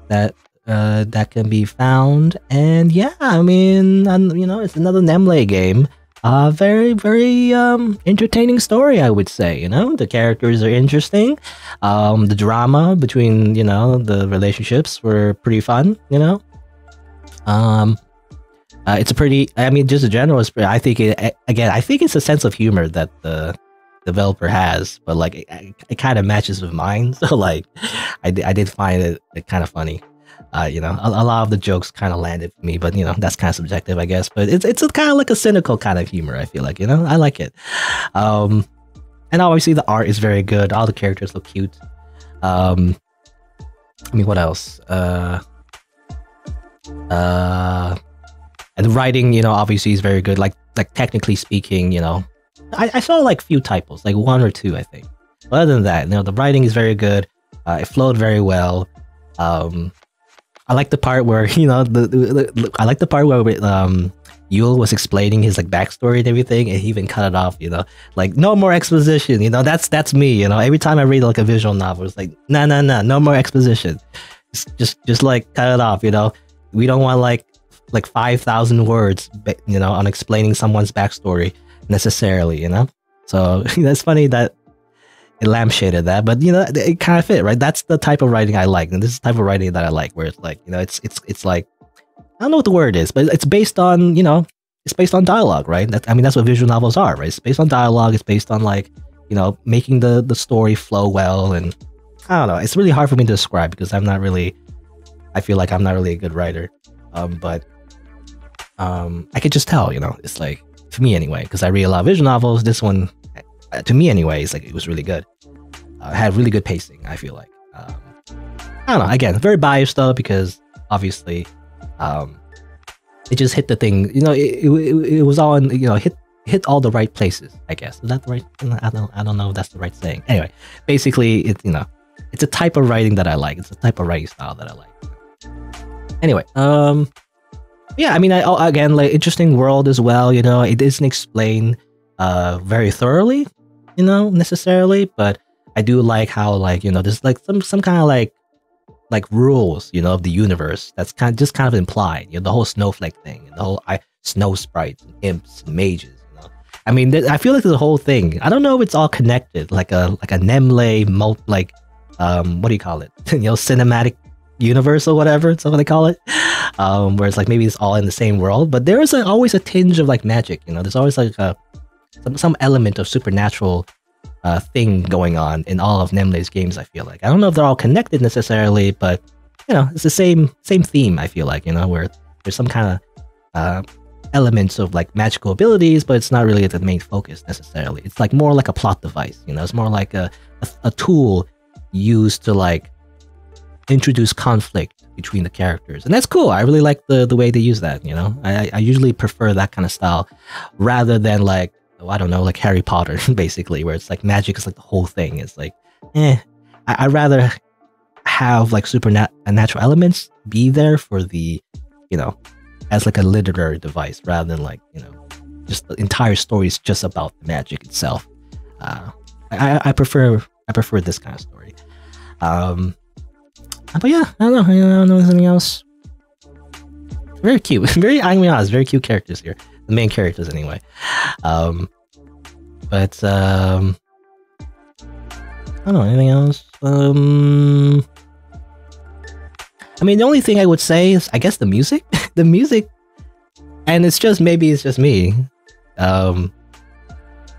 that that can be found. And yeah, I mean, you know, it's another Nemlei game. Very, very entertaining story, I would say. You know, the characters are interesting. The drama between, you know, the relationships were pretty fun. You know, it's a pretty. I mean, just in general, I think I think it's a sense of humor that the developer has, but like it kind of matches with mine. So like, I did find it kind of funny. You know, a lot of the jokes kind of landed for me, but you know, that's kind of subjective, I guess. But it's a kind of like a cynical kind of humor, I feel like, you know, I like it. And obviously the art is very good. All the characters look cute. I mean, what else? And the writing, you know, obviously is very good. Like technically speaking, you know, I saw like few typos, like one or two, I think. But other than that, you know, the writing is very good. It flowed very well. I like the part where, you know, I like the part where Yule was explaining his like backstory and everything, and he even cut it off, you know, like no more exposition, you know, that's me, you know. Every time I read like a visual novel, it's like no more exposition, just like cut it off, you know. We don't want like 5,000 words, you know, on explaining someone's backstory necessarily, you know. So that's funny that it lampshaded that, but you know, it kind of fit, right? That's the type of writing I like, and this is the type of writing that I like, where it's like, you know, it's like, I don't know what the word is, but it's based on, you know, it's based on dialogue, right? I mean, that's what visual novels are, right? It's based on dialogue. It's based on like, you know, making the story flow well, and I don't know. It's really hard for me to describe because I feel like I'm not really a good writer, but I could just tell, you know, it's like, for me anyway, because I read a lot of visual novels. This one, to me anyway, it's like it was really good. It had really good pacing, I feel like. I don't know, again, very biased though, because obviously it just hit the thing, you know, it was all in, you know, hit all the right places, I guess. Is that the right? I don't know if that's the right saying. Anyway, basically, it's, you know, it's a type of writing that I like. It's a type of writing style that I like. Anyway, Yeah, I mean, again, like, interesting world as well. You know, it isn't explained very thoroughly, you know, necessarily, but I do like how, like, you know, there's like some kind of like rules, you know, of the universe that's kind of implied. You know, the whole snowflake thing and the whole snow sprites and imps and mages. You know, I mean, I feel like there's a whole thing. I don't know if it's all connected, like a Nemlei what do you call it? You know, cinematic universe or whatever. That's what they call it. Where it's like maybe it's all in the same world, but there is always a tinge of like magic. You know, there's always like some element of supernatural thing going on in all of Nemlei's games. I feel like I don't know if they're all connected necessarily, but you know, it's the same theme. I feel like, you know, where there's some kind of elements of like magical abilities, but it's not really the main focus necessarily. It's like more like a plot device. You know, it's more like a tool used to like introduce conflict between the characters, and that's cool. I really like the way they use that. You know, I usually prefer that kind of style rather than like, oh, I don't know, like Harry Potter basically, where it's like magic is like the whole thing. It's like, I'd rather have like supernatural elements be there for the, you know, as like a literary device rather than like, you know, just the entire story is just about the magic itself. I prefer this kind of story. But yeah, I don't know anything else. Very cute. I mean, honest, very cute characters here. The main characters, anyway. But I don't know anything else. I mean, the only thing I would say is, I guess, the music. The music, and it's just me.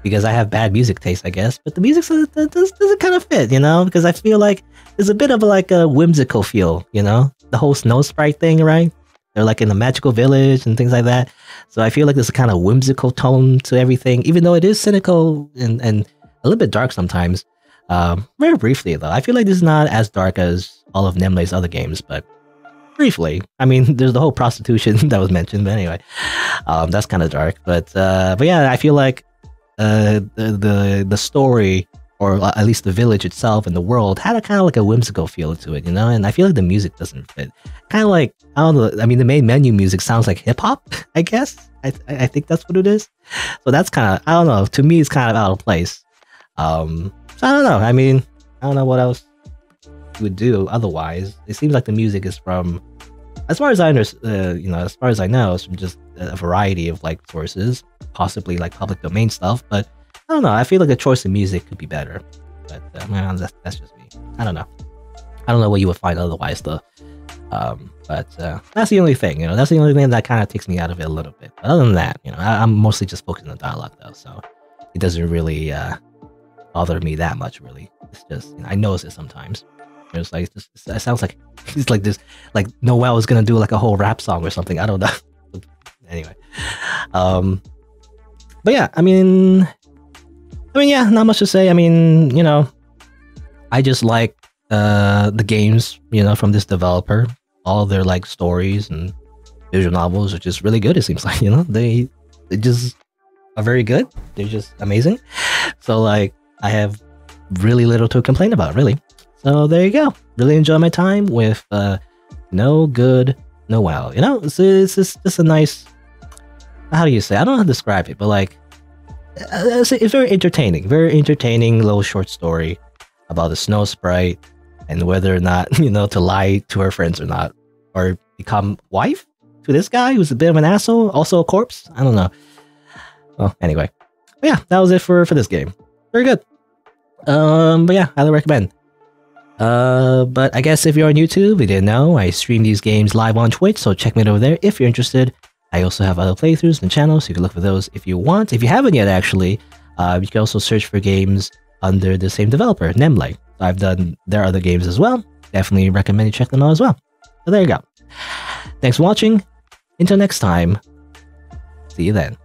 Because I have bad music taste, I guess. But the music doesn't kind of fit, you know? Because I feel like there's a bit of like a whimsical feel, you know? The whole snow sprite thing, right? They're like in a magical village and things like that. So I feel like there's a kind of whimsical tone to everything, even though it is cynical and a little bit dark sometimes. Very briefly, though. I feel like this is not as dark as all of Nemlei's other games, but briefly. I mean, there's the whole prostitution that was mentioned, but anyway. That's kind of dark. But yeah, I feel like the story, or at least the village itself and the world, had a kind of like a whimsical feel to it, you know? And I feel like the music doesn't fit. Kind of like, I don't know, I mean, the main menu music sounds like hip-hop, I guess. I think that's what it is. So that's kind of, I don't know, to me it's kind of out of place. So I don't know, I mean, I don't know what else you would do otherwise. It seems like the music is from, as far as I understand, you know, as far as I know, it's from just a variety of like sources, possibly like public domain stuff, but I don't know. I feel like the choice of music could be better, but well, that's just me. I don't know. I don't know what you would find otherwise, though. But that's the only thing, you know. That's the only thing that kind of takes me out of it a little bit. But other than that, you know, I'm mostly just focusing on dialogue, though, so it doesn't really bother me that much. Really, it's just, you know, I notice it sometimes. It's like it sounds like it's like this, like Noelle is gonna do like a whole rap song or something. I don't know. Anyway, but yeah, I mean, yeah, not much to say. I mean, you know, I just like the games, you know, from this developer. All their like stories and visual novels are just really good. It seems like, you know, they just are very good. They're just amazing. So like, I have really little to complain about, really. So there you go. Really enjoy my time with No Good Noelle. You know, it's just a nice, how do you say? I don't know how to describe it, but like, it's very entertaining little short story about the snow sprite and whether or not, you know, to lie to her friends or not, or become wife to this guy who's a bit of an asshole, also a corpse. I don't know. Well, anyway, but yeah, that was it for this game. Very good. But yeah, highly recommend. But I guess if you're on YouTube, you didn't know, I stream these games live on Twitch, so check me out over there if you're interested. I also have other playthroughs and channels, so you can look for those if you want. If you haven't yet, actually, you can also search for games under the same developer, Nemlei. I've done their other games as well. Definitely recommend you check them out as well. So there you go. Thanks for watching. Until next time, see you then.